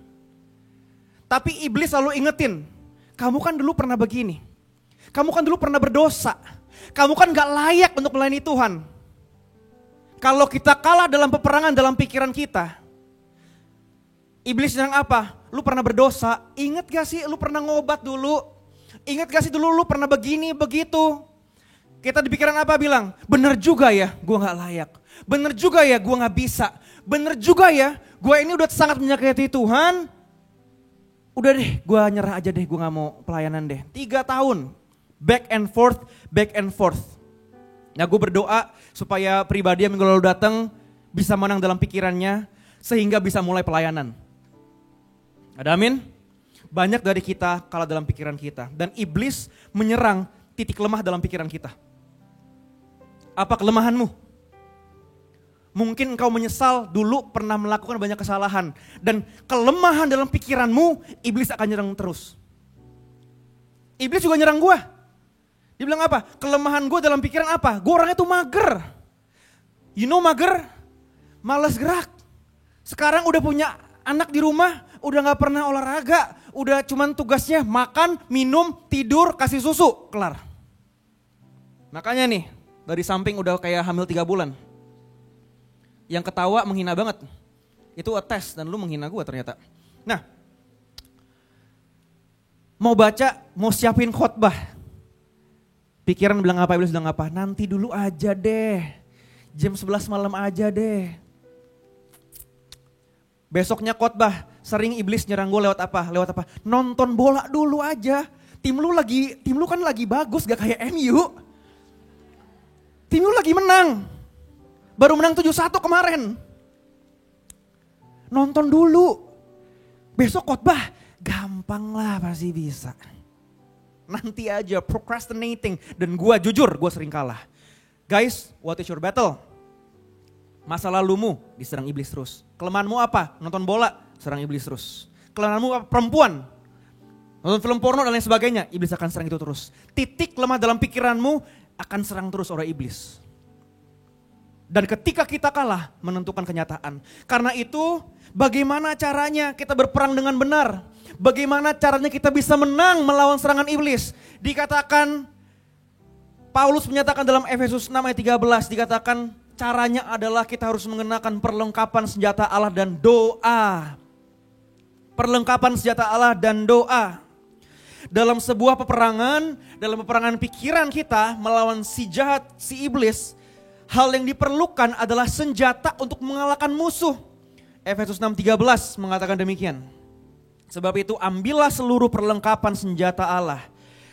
[SPEAKER 5] Tapi iblis selalu ingetin, kamu kan dulu pernah begini, kamu kan dulu pernah berdosa, kamu kan gak layak untuk melayani Tuhan. Kalau kita kalah dalam peperangan dalam pikiran kita, iblis yang apa? Lu pernah berdosa, ingat gak sih lu pernah ngobat dulu? Ingat gak sih dulu lu pernah begini, begitu? Kita di pikiran apa bilang? Bener juga ya, gua gak layak. Bener juga ya, gua gak bisa. Bener juga ya, gua ini udah sangat menyakiti Tuhan. Udah deh, gua nyerah aja deh, gua gak mau pelayanan deh. 3 tahun, back and forth. Nah gue berdoa supaya pribadi yang minggu lalu datang bisa menang dalam pikirannya, sehingga bisa mulai pelayanan. Ada amin? Banyak dari kita kalah dalam pikiran kita. Dan iblis menyerang titik lemah dalam pikiran kita. Apa kelemahanmu? Mungkin engkau menyesal dulu pernah melakukan banyak kesalahan. Dan kelemahan dalam pikiranmu, iblis akan nyerang terus. Iblis juga nyerang gue. Dia bilang apa? Kelemahan gue dalam pikiran apa? Gue orangnya tuh mager. You know mager? Malas gerak. Sekarang udah punya anak di rumah, udah gak pernah olahraga, udah cuman tugasnya makan, minum, tidur, kasih susu, kelar. Makanya nih, dari samping udah kayak hamil 3 bulan. Yang ketawa menghina banget. Itu tes dan lu menghina gue ternyata. Nah, mau baca, mau siapin khotbah. Pikiran bilang apa, iblis bilang apa, nanti dulu aja deh. Jam 11 malam aja deh. Besoknya khotbah, sering iblis nyerang gue lewat apa? Nonton bola dulu aja. Tim lu kan lagi bagus, gak kayak MU. Tim lu lagi menang. Baru menang 7-1 kemarin. Nonton dulu. Besok khotbah, gampang lah pasti bisa. Nanti aja procrastinating. Dan gue jujur, gue sering kalah. Guys, what is your battle? Masa lalumu diserang iblis terus. Kelemahanmu apa? Nonton bola, serang iblis terus. Kelemahanmu apa? Perempuan, nonton film porno dan lain sebagainya, iblis akan serang itu terus. Titik lemah dalam pikiranmu akan serang terus oleh iblis. Dan ketika kita kalah, menentukan kenyataan. Karena itu, bagaimana caranya kita berperang dengan benar? Bagaimana caranya kita bisa menang melawan serangan iblis? Dikatakan, Paulus menyatakan dalam Efesus 6 ayat 13, dikatakan, caranya adalah kita harus mengenakan perlengkapan senjata Allah dan doa. Perlengkapan senjata Allah dan doa. dalam sebuah peperangan, dalam peperangan pikiran kita melawan si jahat, si iblis, hal yang diperlukan adalah senjata untuk mengalahkan musuh. Efesus 6:13 mengatakan demikian. Sebab itu ambillah seluruh perlengkapan senjata Allah,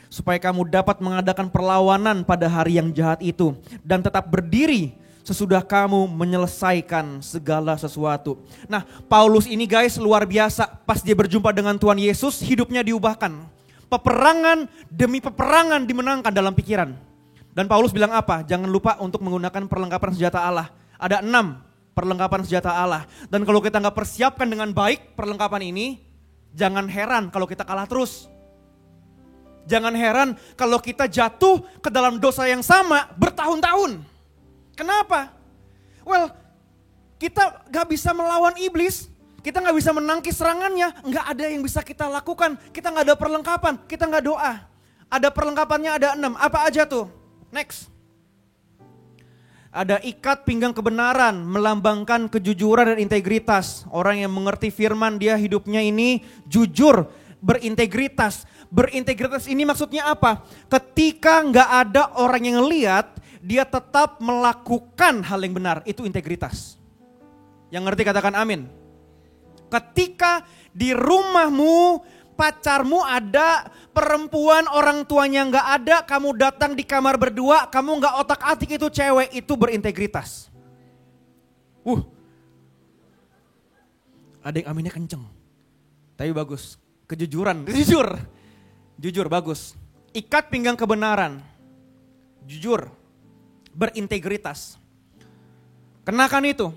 [SPEAKER 5] supaya kamu dapat mengadakan perlawanan pada hari yang jahat itu, dan tetap berdiri sesudah kamu menyelesaikan segala sesuatu. Nah, Paulus ini guys luar biasa, pas dia berjumpa dengan Tuhan Yesus, hidupnya diubahkan. Peperangan demi peperangan dimenangkan dalam pikiran. Dan Paulus bilang apa? Jangan lupa untuk menggunakan perlengkapan senjata Allah. Ada 6 perlengkapan senjata Allah. Dan kalau kita nggak persiapkan dengan baik perlengkapan ini, jangan heran kalau kita kalah terus. Jangan heran kalau kita jatuh ke dalam dosa yang sama bertahun-tahun. Kenapa? Well, kita gak bisa melawan iblis. Kita gak bisa menangkis serangannya. Gak ada yang bisa kita lakukan. Kita gak ada perlengkapan. Kita gak doa. Ada perlengkapannya ada 6. Apa aja tuh? Next. Ada ikat pinggang kebenaran, melambangkan kejujuran dan integritas. Orang yang mengerti firman, dia hidupnya ini jujur, berintegritas. Berintegritas ini maksudnya apa? Ketika nggak ada orang yang ngeliat, dia tetap melakukan hal yang benar. Itu integritas. Yang ngerti katakan amin. Ketika di rumahmu, pacarmu ada, perempuan orang tuanya nggak ada, kamu datang di kamar berdua, kamu nggak otak-atik itu cewek, itu berintegritas. Ada yang aminnya kenceng, tapi bagus. Kejujuran, jujur bagus. Ikat pinggang kebenaran, jujur, berintegritas. Kenakan itu,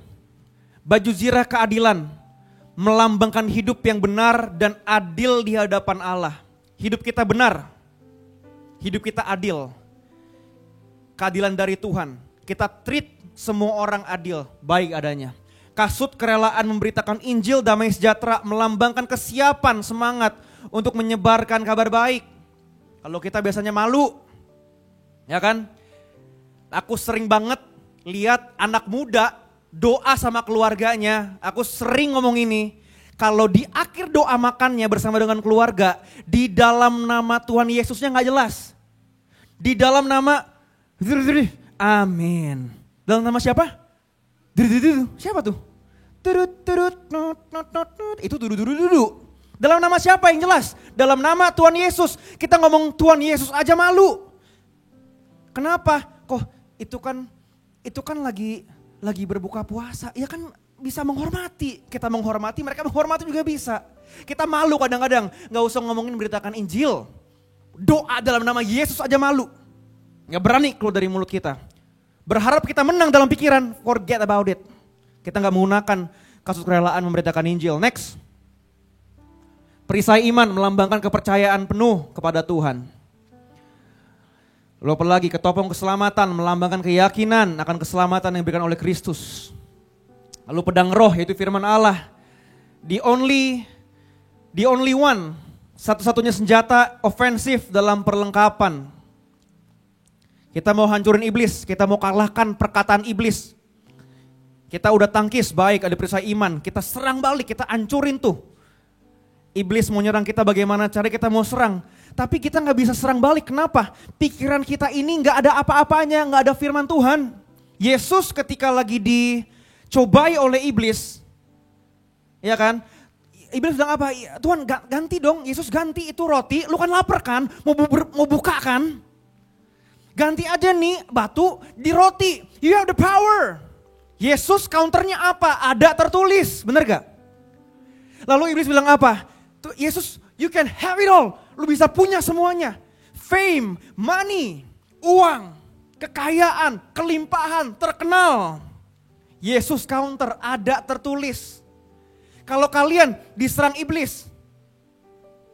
[SPEAKER 5] baju zirah keadilan, melambangkan hidup yang benar dan adil di hadapan Allah. Hidup kita benar, hidup kita adil, keadilan dari Tuhan. Kita treat semua orang adil, baik adanya. Kasut kerelaan memberitakan Injil damai sejahtera, melambangkan kesiapan, semangat untuk menyebarkan kabar baik. Kalau kita biasanya malu, ya kan? Aku sering banget lihat anak muda doa sama keluarganya, aku sering ngomong ini. Kalau di akhir doa makannya bersama dengan keluarga, di dalam nama Tuhan Yesusnya gak jelas. Di dalam nama, amin. Dalam nama siapa? Siapa tuh? Itu dudu. Dalam nama siapa yang jelas? Dalam nama Tuhan Yesus. Kita ngomong Tuhan Yesus aja malu. Kenapa? Kok itu kan lagi berbuka puasa. Ya kan bisa menghormati. Kita menghormati, mereka menghormati juga bisa. Kita malu kadang-kadang. Gak usah ngomongin beritakan Injil. Doa dalam nama Yesus aja malu. Gak berani keluar dari mulut kita. Berharap kita menang dalam pikiran, forget about it. Kita gak menggunakan kasus kerelaan memberitakan Injil. Next. Perisai iman melambangkan kepercayaan penuh kepada Tuhan. Lalu apalagi ketopong keselamatan melambangkan keyakinan akan keselamatan yang diberikan oleh Kristus. Lalu pedang roh yaitu firman Allah. The only one, satu-satunya senjata ofensif dalam perlengkapan. Kita mau hancurin iblis, kita mau kalahkan perkataan iblis. Kita udah tangkis, baik ada perisai iman, kita serang balik, kita hancurin tuh. Iblis mau nyerang kita bagaimana cara kita mau serang. Tapi kita gak bisa serang balik, kenapa? Pikiran kita ini gak ada apa-apanya, gak ada firman Tuhan. Yesus ketika lagi dicobai oleh iblis, ya kan? Iblis bilang apa? Tuhan ganti dong, Yesus ganti itu roti, lu kan lapar kan, mau buka kan? Ganti aja nih batu di roti, you have the power. Yesus counternya apa? Ada tertulis, bener gak? Lalu iblis bilang apa? Yesus, you can have it all, lu bisa punya semuanya. Fame, money, uang, kekayaan, kelimpahan, terkenal. Yesus counter, ada tertulis. Kalau kalian diserang iblis,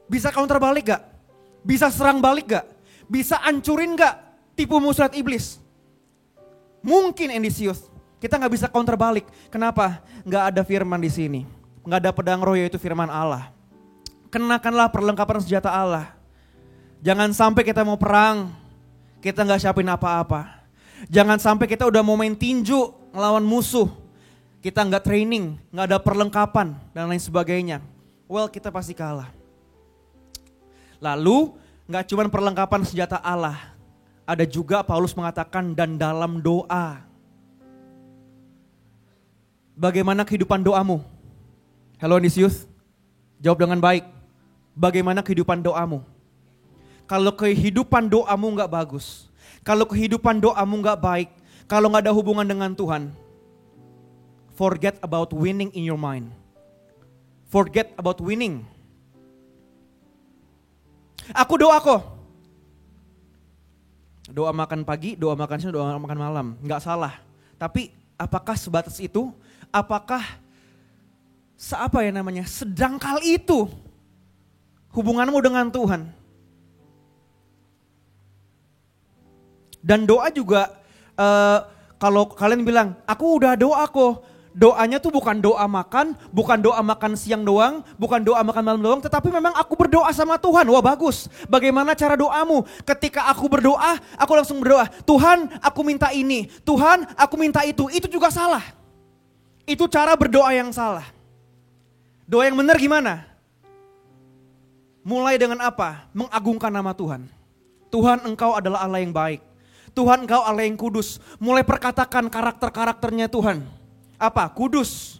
[SPEAKER 5] bisa counter balik gak? Bisa serang balik gak? Bisa ancurin gak tipu muslihat iblis? Mungkin Endisius, kita gak bisa counter balik. Kenapa? Gak ada firman di sini. Gak ada pedang roh yaitu firman Allah. Kenakanlah perlengkapan senjata Allah. Jangan sampai kita mau perang, kita gak siapin apa-apa. Jangan sampai kita udah mau main tinju ngelawan musuh, kita gak training, gak ada perlengkapan dan lain sebagainya. Well, kita pasti kalah. Lalu gak cuma perlengkapan senjata Allah. Ada juga Paulus mengatakan dan dalam doa. Bagaimana kehidupan doamu? Hello Endis Youth, jawab dengan baik. Bagaimana kehidupan doamu? Kalau kehidupan doamu gak bagus, kalau kehidupan doamu gak baik, kalau gak ada hubungan dengan Tuhan, forget about winning in your mind. Forget about winning. Aku doa kok. Doa makan pagi, doa makan siang, doa makan malam. Gak salah. Tapi apakah sebatas itu? Apakah sedangkal itu hubunganmu dengan Tuhan? Dan doa juga, kalau kalian bilang, aku udah doa kok. Doanya tuh bukan doa makan siang doang, bukan doa makan malam doang, tetapi memang aku berdoa sama Tuhan. Wah bagus, bagaimana cara doamu? Ketika aku berdoa, aku langsung berdoa, Tuhan aku minta ini, Tuhan aku minta itu juga salah. Itu cara berdoa yang salah. Doa yang benar gimana? Mulai dengan apa? Mengagungkan nama Tuhan. Tuhan engkau adalah Allah yang baik. Tuhan engkau Allah yang kudus. Mulai perkatakan karakter-karakternya Tuhan. Apa? Kudus,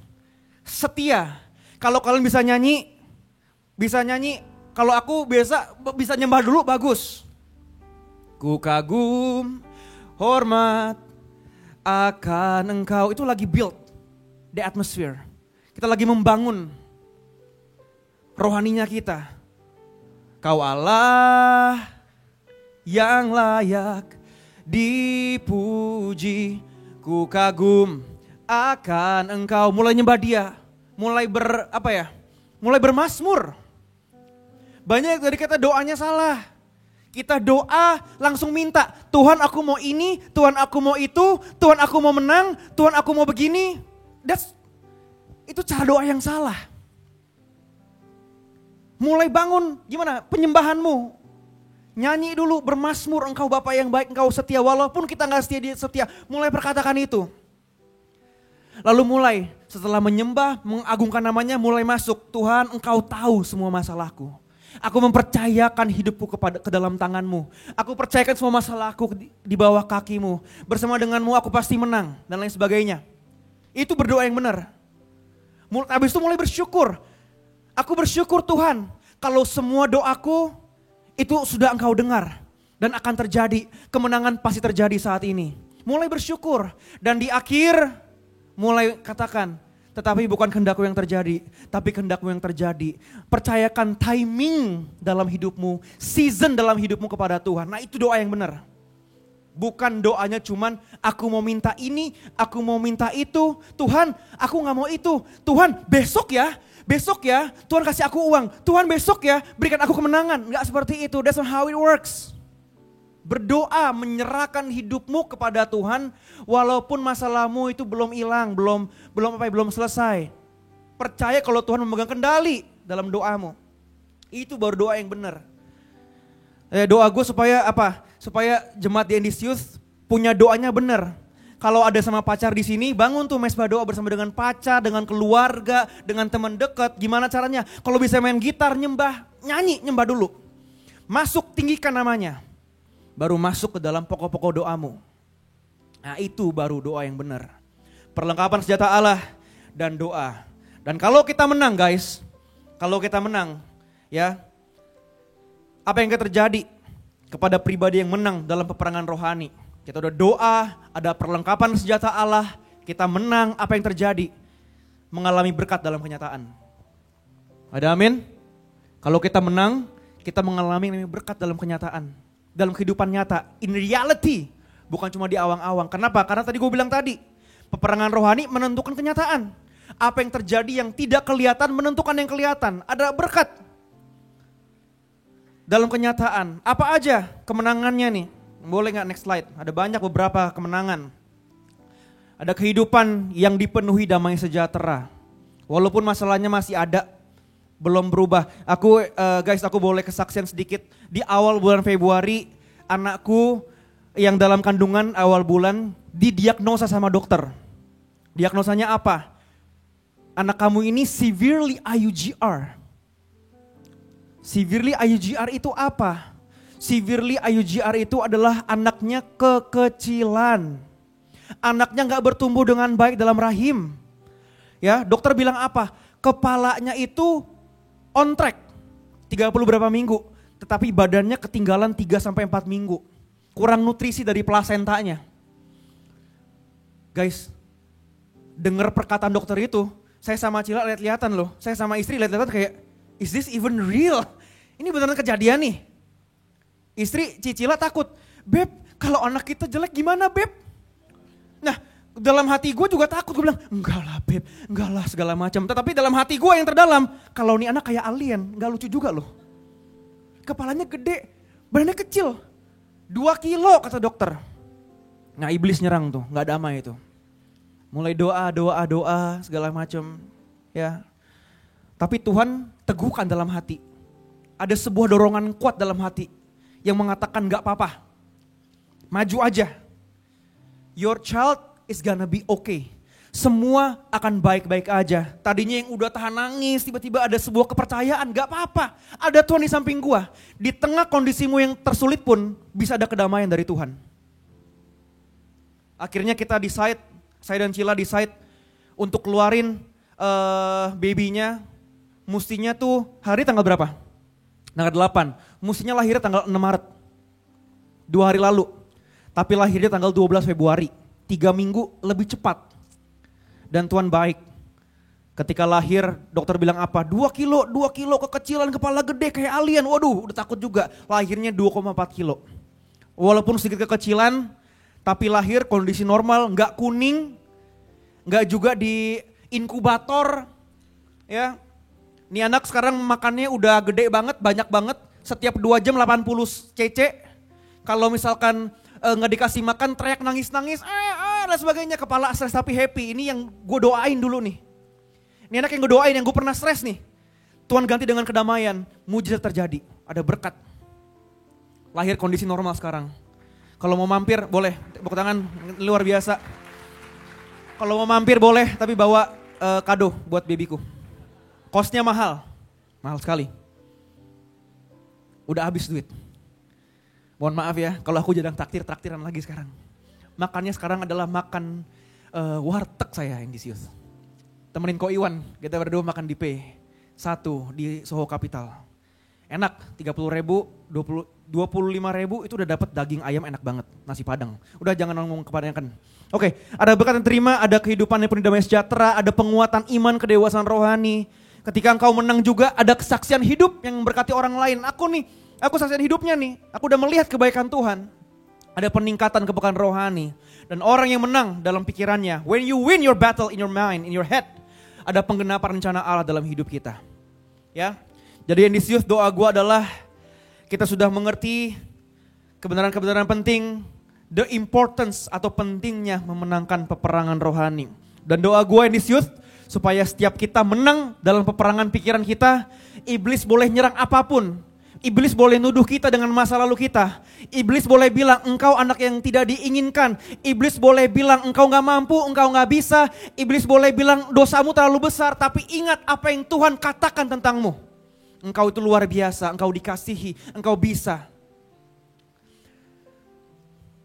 [SPEAKER 5] setia. Kalau kalian bisa nyanyi, kalau aku bisa nyembah dulu bagus. Ku kagum, hormat akan engkau. Itu lagi build the atmosphere. Kita lagi membangun rohaninya kita. Kau Allah yang layak dipuji, ku kagum akan engkau. Mulai nyembah dia, mulai bermazmur. Banyak dari kita doanya salah. Kita doa langsung minta, Tuhan aku mau ini, Tuhan aku mau itu, Tuhan aku mau menang, Tuhan aku mau begini. Itu cara doa yang salah. Mulai bangun, gimana penyembahanmu. Nyanyi dulu, bermazmur, engkau Bapa yang baik, engkau setia. Walaupun kita gak setia, dia setia. Mulai perkatakan itu. Lalu mulai setelah menyembah, mengagungkan namanya, mulai masuk. Tuhan engkau tahu semua masalahku. Aku mempercayakan hidupku ke dalam tanganmu. Aku percayakan semua masalahku di bawah kakimu. Bersama denganmu aku pasti menang dan lain sebagainya. Itu berdoa yang benar. Habis itu mulai bersyukur. Aku bersyukur Tuhan kalau semua doaku itu sudah engkau dengar. Dan akan terjadi, kemenangan pasti terjadi saat ini. Mulai bersyukur dan di akhir mulai katakan, tetapi bukan kehendakku yang terjadi, tapi kehendakmu yang terjadi. Percayakan timing dalam hidupmu, season dalam hidupmu kepada Tuhan. Nah itu doa yang benar. Bukan doanya cuman aku mau minta ini, aku mau minta itu. Tuhan aku gak mau itu. Tuhan besok ya, Tuhan kasih aku uang. Tuhan besok ya, berikan aku kemenangan. Gak seperti itu, that's not how it works. Berdoa, menyerahkan hidupmu kepada Tuhan walaupun masalahmu itu belum hilang, belum selesai. Percaya kalau Tuhan memegang kendali dalam doamu. Itu baru doa yang benar. Doa gue supaya apa? Supaya jemaat di Endis Youth punya doanya benar. Kalau ada sama pacar di sini, bangun tuh mesbah doa bersama dengan pacar, dengan keluarga, dengan teman dekat. Gimana caranya? Kalau bisa main gitar, nyembah dulu. Masuk, tinggikan namanya. Baru masuk ke dalam pokok-pokok doamu. Nah itu baru doa yang benar. Perlengkapan senjata Allah dan doa. Dan kalau kita menang guys, ya, apa yang akan terjadi kepada pribadi yang menang dalam peperangan rohani? Kita udah doa, ada perlengkapan senjata Allah, kita menang, apa yang terjadi? Mengalami berkat dalam kenyataan. Ada amin? Kalau kita menang, kita mengalami berkat dalam kenyataan. Dalam kehidupan nyata, in reality, bukan cuma di awang-awang. Kenapa? Karena tadi gue bilang tadi, peperangan rohani menentukan kenyataan. Apa yang terjadi yang tidak kelihatan menentukan yang kelihatan. Ada berkat dalam kenyataan. Apa aja kemenangannya nih? Boleh gak next slide? Ada banyak beberapa kemenangan. Ada kehidupan yang dipenuhi damai sejahtera. Walaupun masalahnya masih ada, belum berubah. Aku boleh kesaksian sedikit. Di awal bulan Februari, anakku yang dalam kandungan awal bulan didiagnosa sama dokter. Diagnosanya apa? Anak kamu ini severely IUGR. Severely IUGR itu apa? Severely IUGR itu adalah anaknya kekecilan. Anaknya gak bertumbuh dengan baik dalam rahim. Ya, dokter bilang apa? Kepalanya itu on track 30 berapa minggu, tetapi badannya ketinggalan 3-4 minggu. Kurang nutrisi dari plasentanya. Guys, dengar perkataan dokter itu, saya sama Cila lihat-lihatan loh. Saya sama istri lihat-lihatan kayak, is this even real? Ini beneran kejadian nih. Istri Cicila takut, Beb kalau anak kita jelek gimana Beb? Nah dalam hati gue juga takut, gue bilang enggak lah Beb, enggak lah segala macam. Tetapi dalam hati gue yang terdalam, kalau nih anak kayak alien, enggak lucu juga loh. Kepalanya gede, badannya kecil, 2 kilo kata dokter. Nah iblis nyerang tuh, enggak damai itu. Mulai doa segala macam ya. Tapi Tuhan teguhkan dalam hati. Ada sebuah dorongan kuat dalam hati yang mengatakan gak apa-apa. Maju aja. Your child is gonna be okay. Semua akan baik-baik aja. Tadinya yang udah tahan nangis, tiba-tiba ada sebuah kepercayaan, gak apa-apa. Ada Tuhan di samping gua. Di tengah kondisimu yang tersulit pun bisa ada kedamaian dari Tuhan. Akhirnya kita decide, saya dan Cila decide untuk keluarin babynya. Mestinya tuh hari tanggal berapa? Tanggal 8, mestinya lahirnya tanggal 6 Maret. 2 hari lalu. Tapi lahirnya tanggal 12 Februari. 3 minggu lebih cepat. Dan Tuhan baik. Ketika lahir dokter bilang apa? 2 kilo kekecilan, kepala gede kayak alien. Waduh udah takut juga. Lahirnya 2,4 kilo. Walaupun sedikit kekecilan, tapi lahir kondisi normal, gak kuning. Gak juga di inkubator. Ya. Ini anak sekarang makannya udah gede banget, banyak banget. Setiap 2 jam 80 cc. Kalau misalkan nggak dikasih makan, teriak nangis-nangis, dan sebagainya. Kepala stres tapi happy. Ini yang gue doain dulu nih. Ini anak yang gue doain, yang gue pernah stres nih. Tuhan ganti dengan kedamaian, mujizat terjadi. Ada berkat. Lahir kondisi normal sekarang. Kalau mau mampir boleh, tepuk tangan luar biasa. Kalau mau mampir boleh, tapi bawa kado buat babyku. Kosnya mahal sekali. Udah habis duit. Mohon maaf ya, kalau aku jarang traktiran lagi sekarang. Makannya sekarang adalah makan warteg saya yang di Sius. Temenin Ko Iwan, kita berdua makan di P1 di Soho Capital. Enak, 30.000, 25.000 itu udah dapat daging ayam enak banget, nasi padang. Udah jangan ngomong kebanyakan. Oke, ada berkat yang terima, ada kehidupan yang penuh damai sejahtera, ada penguatan iman, kedewasaan rohani. Ketika engkau menang juga ada kesaksian hidup yang memberkati orang lain. Aku saksian hidupnya nih. Aku udah melihat kebaikan Tuhan. Ada peningkatan kepekaan rohani. Dan orang yang menang dalam pikirannya. When you win your battle in your mind, in your head. Ada penggenapan rencana Allah dalam hidup kita. Ya. Jadi yang disius doa gue adalah. Kita sudah mengerti kebenaran-kebenaran penting. The importance atau pentingnya memenangkan peperangan rohani. Dan doa gue yang disius. Supaya setiap kita menang dalam peperangan pikiran kita, iblis boleh nyerang apapun. Iblis boleh nuduh kita dengan masa lalu kita. Iblis boleh bilang engkau anak yang tidak diinginkan. Iblis boleh bilang engkau gak mampu, engkau gak bisa. Iblis boleh bilang dosamu terlalu besar. Tapi ingat apa yang Tuhan katakan tentangmu. Engkau itu luar biasa, engkau dikasihi, engkau bisa.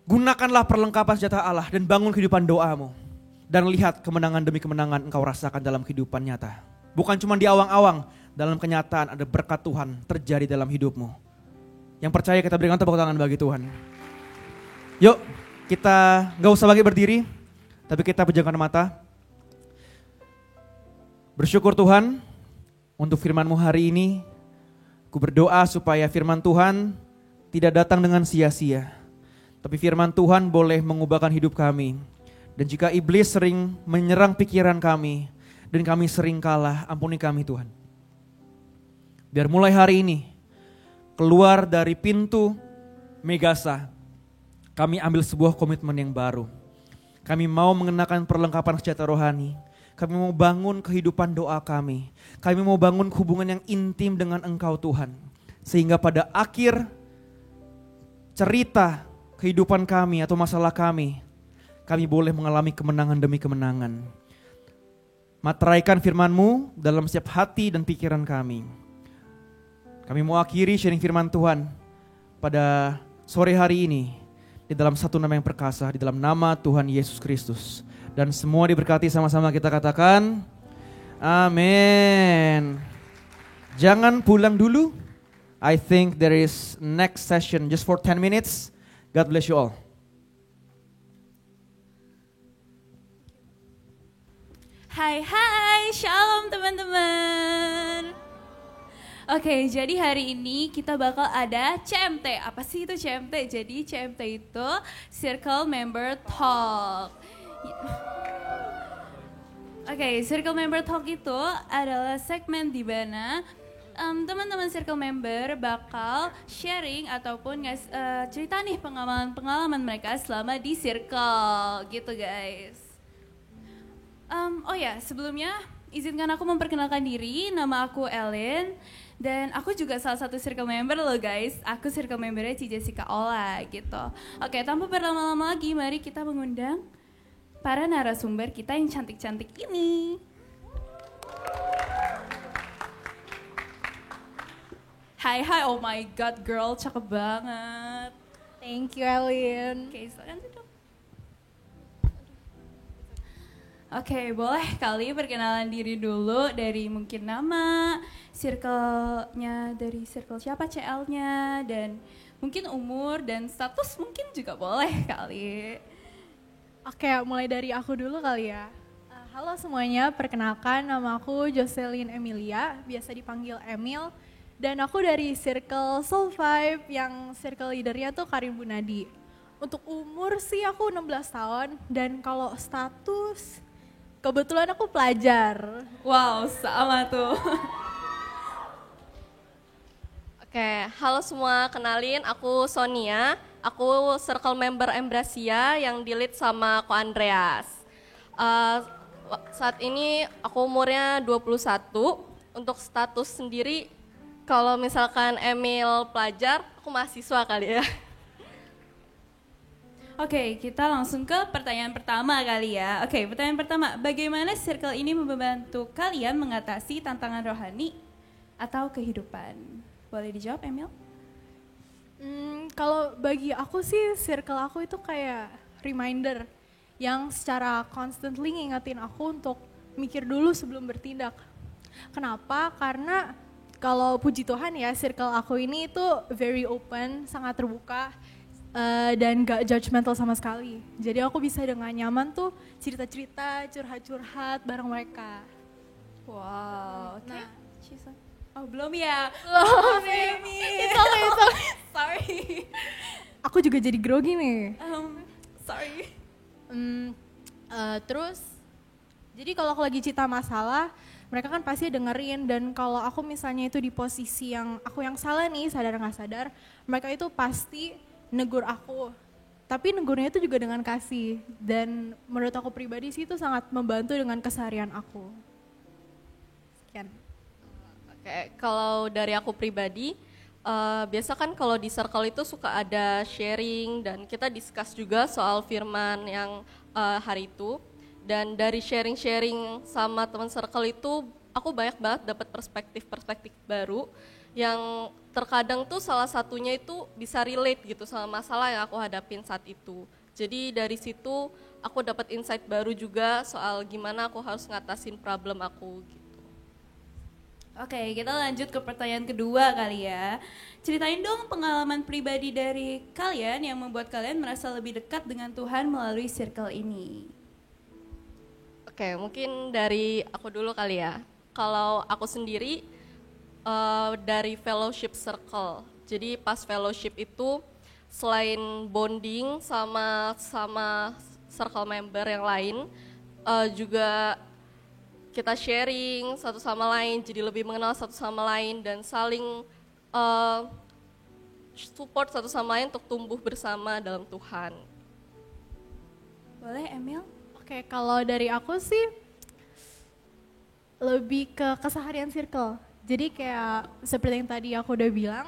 [SPEAKER 5] Gunakanlah perlengkapan senjata Allah dan bangun kehidupan doamu. Dan lihat kemenangan demi kemenangan engkau rasakan dalam kehidupan nyata. Bukan cuma di awang-awang, dalam kenyataan ada berkat Tuhan terjadi dalam hidupmu. Yang percaya kita berikan tepuk tangan bagi Tuhan. Yuk kita gak usah lagi berdiri, tapi kita pejamkan mata. Bersyukur Tuhan untuk firman-Mu hari ini. Ku berdoa supaya firman Tuhan tidak datang dengan sia-sia. Tapi firman Tuhan boleh mengubahkan hidup kami. Dan jika iblis sering menyerang pikiran kami dan kami sering kalah, ampuni kami Tuhan. Biar mulai hari ini keluar dari pintu Megasa, kami ambil sebuah komitmen yang baru. Kami mau mengenakan perlengkapan senjata rohani. Kami mau bangun kehidupan doa kami. Kami mau bangun hubungan yang intim dengan Engkau Tuhan. Sehingga pada akhir cerita kehidupan kami atau masalah kami boleh mengalami kemenangan demi kemenangan. Materaikan firman-Mu dalam setiap hati dan pikiran kami. Kami mau akhiri sharing firman Tuhan pada sore hari ini di dalam satu nama yang perkasa, di dalam nama Tuhan Yesus Kristus. Dan semua diberkati sama-sama kita katakan, amin. Jangan pulang dulu. I think there is next session just for 10 minutes. God bless you all.
[SPEAKER 6] Hai, shalom teman-teman. Oke, jadi hari ini kita bakal ada CMT. Apa sih itu CMT? Jadi CMT itu Circle Member Talk. Oke, Circle Member Talk itu adalah segmen di mana teman-teman Circle Member bakal sharing ataupun cerita nih pengalaman mereka selama di Circle gitu guys. Oh ya, sebelumnya izinkan aku memperkenalkan diri, nama aku Ellen. Dan aku juga salah satu circle member loh guys. Aku circle membernya Ci Jessica Ola gitu. Oke, tanpa berlama-lama lagi, mari kita mengundang para narasumber kita yang cantik-cantik ini. Hai, oh my god girl, cakep banget.
[SPEAKER 7] Thank you, Elin.
[SPEAKER 6] Oke, silakan duduk. Oke, boleh kali perkenalan diri dulu dari mungkin nama, circle-nya dari circle siapa, CL-nya, dan mungkin umur dan status mungkin juga boleh kali.
[SPEAKER 7] Oke, mulai dari aku dulu kali ya. Halo semuanya, perkenalkan nama aku Jocelyn Emilia, biasa dipanggil Emil. Dan aku dari circle Soul Vibe yang circle leadernya tuh Karim Bunadi. Untuk umur sih aku 16 tahun dan kalau status kebetulan aku pelajar.
[SPEAKER 6] Wow, sama tuh.
[SPEAKER 8] Oke, halo semua, kenalin aku Sonia. Aku circle member Embrasia yang di-lead sama Ko Andreas. Saat ini aku umurnya 21. Untuk status sendiri, kalau misalkan Emil pelajar, aku mahasiswa kali ya.
[SPEAKER 6] Oke, kita langsung ke pertanyaan pertama kali ya. Oke, pertanyaan pertama, bagaimana circle ini membantu kalian mengatasi tantangan rohani atau kehidupan? Boleh dijawab, Emil?
[SPEAKER 7] Kalau bagi aku sih circle aku itu kayak reminder yang secara constantly ngingetin aku untuk mikir dulu sebelum bertindak. Kenapa? Karena kalau puji Tuhan ya circle aku ini itu very open, sangat terbuka. Dan gak judgmental sama sekali. Jadi aku bisa dengan nyaman tuh cerita-cerita, curhat-curhat bareng mereka.
[SPEAKER 6] Wow, oke.
[SPEAKER 7] Nah,
[SPEAKER 6] oh belum ya?
[SPEAKER 7] Belum
[SPEAKER 6] Amy.
[SPEAKER 7] Itu.
[SPEAKER 6] Sorry.
[SPEAKER 7] Aku juga jadi grogi nih.
[SPEAKER 6] Sorry.
[SPEAKER 7] Terus, jadi kalau aku lagi cerita masalah, mereka kan pasti dengerin. Dan kalau aku misalnya itu di posisi yang aku yang salah nih, sadar nggak sadar, mereka itu pasti negur aku, tapi negurnya itu juga dengan kasih, dan menurut aku pribadi sih itu sangat membantu dengan keseharian aku. Sekian.
[SPEAKER 8] Oke, kalau dari aku pribadi, biasa kan kalau di circle itu suka ada sharing dan kita discuss juga soal firman yang hari itu. Dan dari sharing-sharing sama teman circle itu, aku banyak banget dapat perspektif-perspektif baru yang terkadang tuh salah satunya itu bisa relate gitu sama masalah yang aku hadapin saat itu. Jadi dari situ aku dapat insight baru juga soal gimana aku harus ngatasin problem aku gitu.
[SPEAKER 6] Oke, kita lanjut ke pertanyaan kedua kali ya. Ceritain dong pengalaman pribadi dari kalian yang membuat kalian merasa lebih dekat dengan Tuhan melalui circle ini.
[SPEAKER 8] Oke, mungkin dari aku dulu kali ya. Kalau aku sendiri dari fellowship circle. Jadi pas fellowship itu selain bonding sama circle member yang lain, juga kita sharing satu sama lain, jadi lebih mengenal satu sama lain dan saling support satu sama lain untuk tumbuh bersama dalam Tuhan.
[SPEAKER 6] Boleh, Emil?
[SPEAKER 7] Oke, kalau dari aku sih lebih ke keseharian circle. Jadi kayak seperti yang tadi aku udah bilang,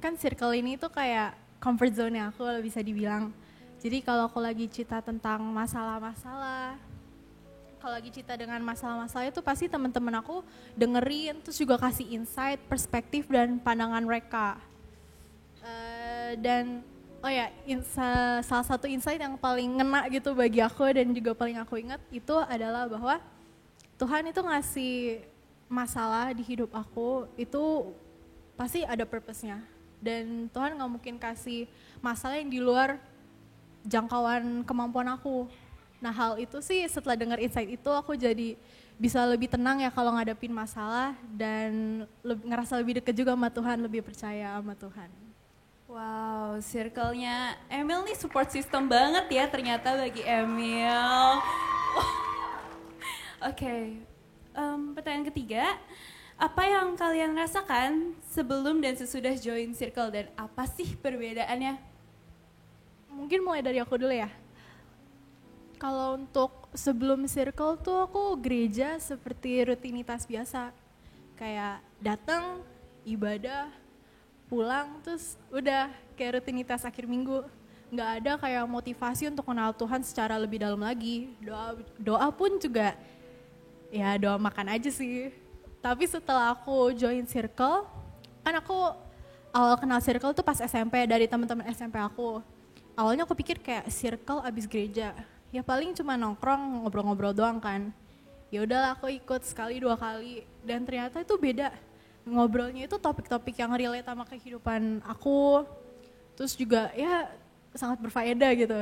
[SPEAKER 7] kan circle ini tuh kayak comfort zone-nya aku bisa dibilang. Jadi kalau aku lagi cerita tentang masalah-masalah, kalau lagi cerita dengan masalah-masalah itu pasti teman-teman aku dengerin, terus juga kasih insight, perspektif dan pandangan mereka. Dan oh ya, salah satu insight yang paling ngena gitu bagi aku dan juga paling aku ingat itu adalah bahwa Tuhan itu ngasih masalah di hidup aku itu pasti ada purpose-nya. Dan Tuhan gak mungkin kasih masalah yang di luar jangkauan kemampuan aku. Nah hal itu sih setelah dengar insight itu aku jadi bisa lebih tenang ya kalau ngadepin masalah dan ngerasa lebih dekat juga sama Tuhan, lebih percaya sama Tuhan.
[SPEAKER 6] Wow, circle-nya Emil nih support system banget ya ternyata bagi Emil. Oke, pertanyaan ketiga, apa yang kalian rasakan sebelum dan sesudah join circle dan apa sih perbedaannya?
[SPEAKER 7] Mungkin mulai dari aku dulu ya. Kalau untuk sebelum circle tuh aku gereja seperti rutinitas biasa. Kayak datang, ibadah, pulang, terus udah kayak rutinitas akhir minggu. Nggak ada kayak motivasi untuk kenal Tuhan secara lebih dalam lagi. Doa pun juga ya doa makan aja sih. Tapi setelah aku join circle, kan aku awal kenal circle tuh pas SMP dari teman-teman SMP aku. Awalnya aku pikir kayak circle abis gereja. Ya paling cuma nongkrong, ngobrol-ngobrol doang kan. Ya udahlah aku ikut sekali 2 kali dan ternyata itu beda. Ngobrolnya itu topik-topik yang relate sama kehidupan aku. Terus juga ya sangat berfaedah gitu.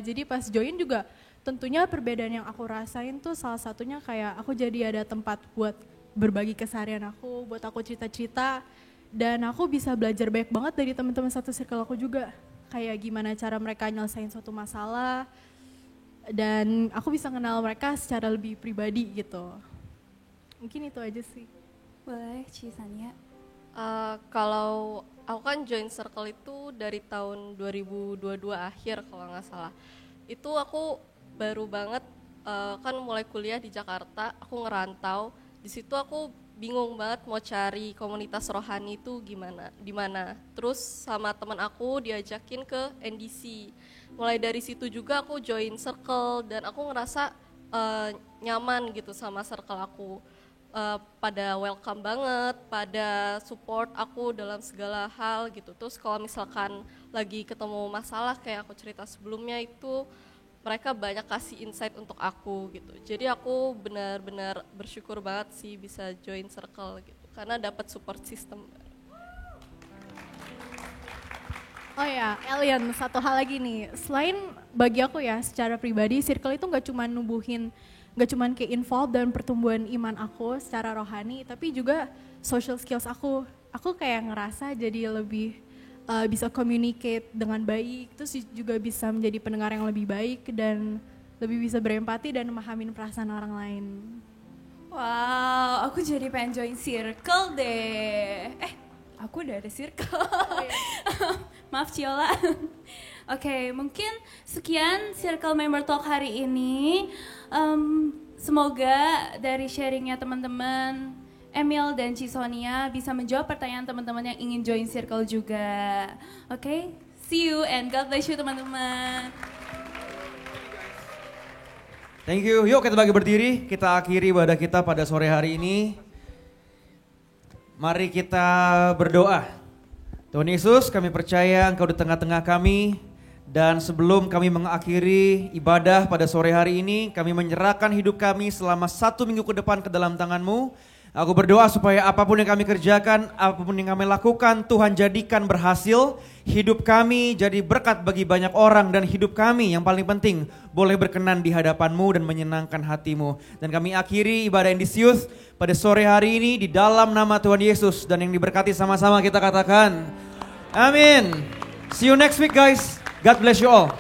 [SPEAKER 7] Jadi pas join juga tentunya perbedaan yang aku rasain tuh salah satunya kayak aku jadi ada tempat buat berbagi keseharian aku, buat aku cerita-cerita. Dan aku bisa belajar banyak banget dari teman-teman satu circle aku juga. Kayak gimana cara mereka nyelesain suatu masalah. Dan aku bisa kenal mereka secara lebih pribadi gitu. Mungkin itu aja sih.
[SPEAKER 6] Boleh, Cisania.
[SPEAKER 8] Kalau aku kan join circle itu dari tahun 2022 akhir kalau nggak salah. Itu aku baru banget kan mulai kuliah di Jakarta, aku ngerantau. Di situ aku bingung banget mau cari komunitas rohani itu di mana. Terus sama teman aku diajakin ke NDC. Mulai dari situ juga aku join circle dan aku ngerasa nyaman gitu sama circle aku. Pada welcome banget, pada support aku dalam segala hal gitu. Terus kalau misalkan lagi ketemu masalah kayak aku cerita sebelumnya itu mereka banyak kasih insight untuk aku gitu. Jadi aku benar-benar bersyukur banget sih bisa join circle gitu karena dapat support system.
[SPEAKER 7] Oh ya, Elian, satu hal lagi nih. Selain bagi aku ya, secara pribadi, circle itu nggak cuma kayak involve dan pertumbuhan iman aku secara rohani, tapi juga social skills aku. Aku kayak ngerasa jadi lebih bisa communicate dengan baik, terus juga bisa menjadi pendengar yang lebih baik dan lebih bisa berempati dan memahamin perasaan orang lain.
[SPEAKER 6] Wow, aku jadi pengen join circle deh. Aku udah ada circle. Oh, iya. Maaf Ciola. Oke, mungkin sekian Circle Member Talk hari ini. Semoga dari sharingnya teman-teman Emil dan Cisonia bisa menjawab pertanyaan teman-teman yang ingin join circle juga. Oke, see you and God bless you teman-teman.
[SPEAKER 5] Thank you. Yuk kita bagi berdiri, kita akhiri ibadah kita pada sore hari ini. Mari kita berdoa. Tuhan Yesus, kami percaya Engkau di tengah-tengah kami. Dan sebelum kami mengakhiri ibadah pada sore hari ini, kami menyerahkan hidup kami selama 1 minggu ke depan ke dalam tangan-Mu. Aku berdoa supaya apapun yang kami kerjakan, apapun yang kami lakukan, Tuhan jadikan berhasil. Hidup kami jadi berkat bagi banyak orang dan hidup kami yang paling penting boleh berkenan di hadapan-Mu dan menyenangkan hati-Mu. Dan kami akhiri ibadah NDC Youth pada sore hari ini di dalam nama Tuhan Yesus. Dan yang diberkati sama-sama kita katakan, amin. See you next week guys. God bless you all.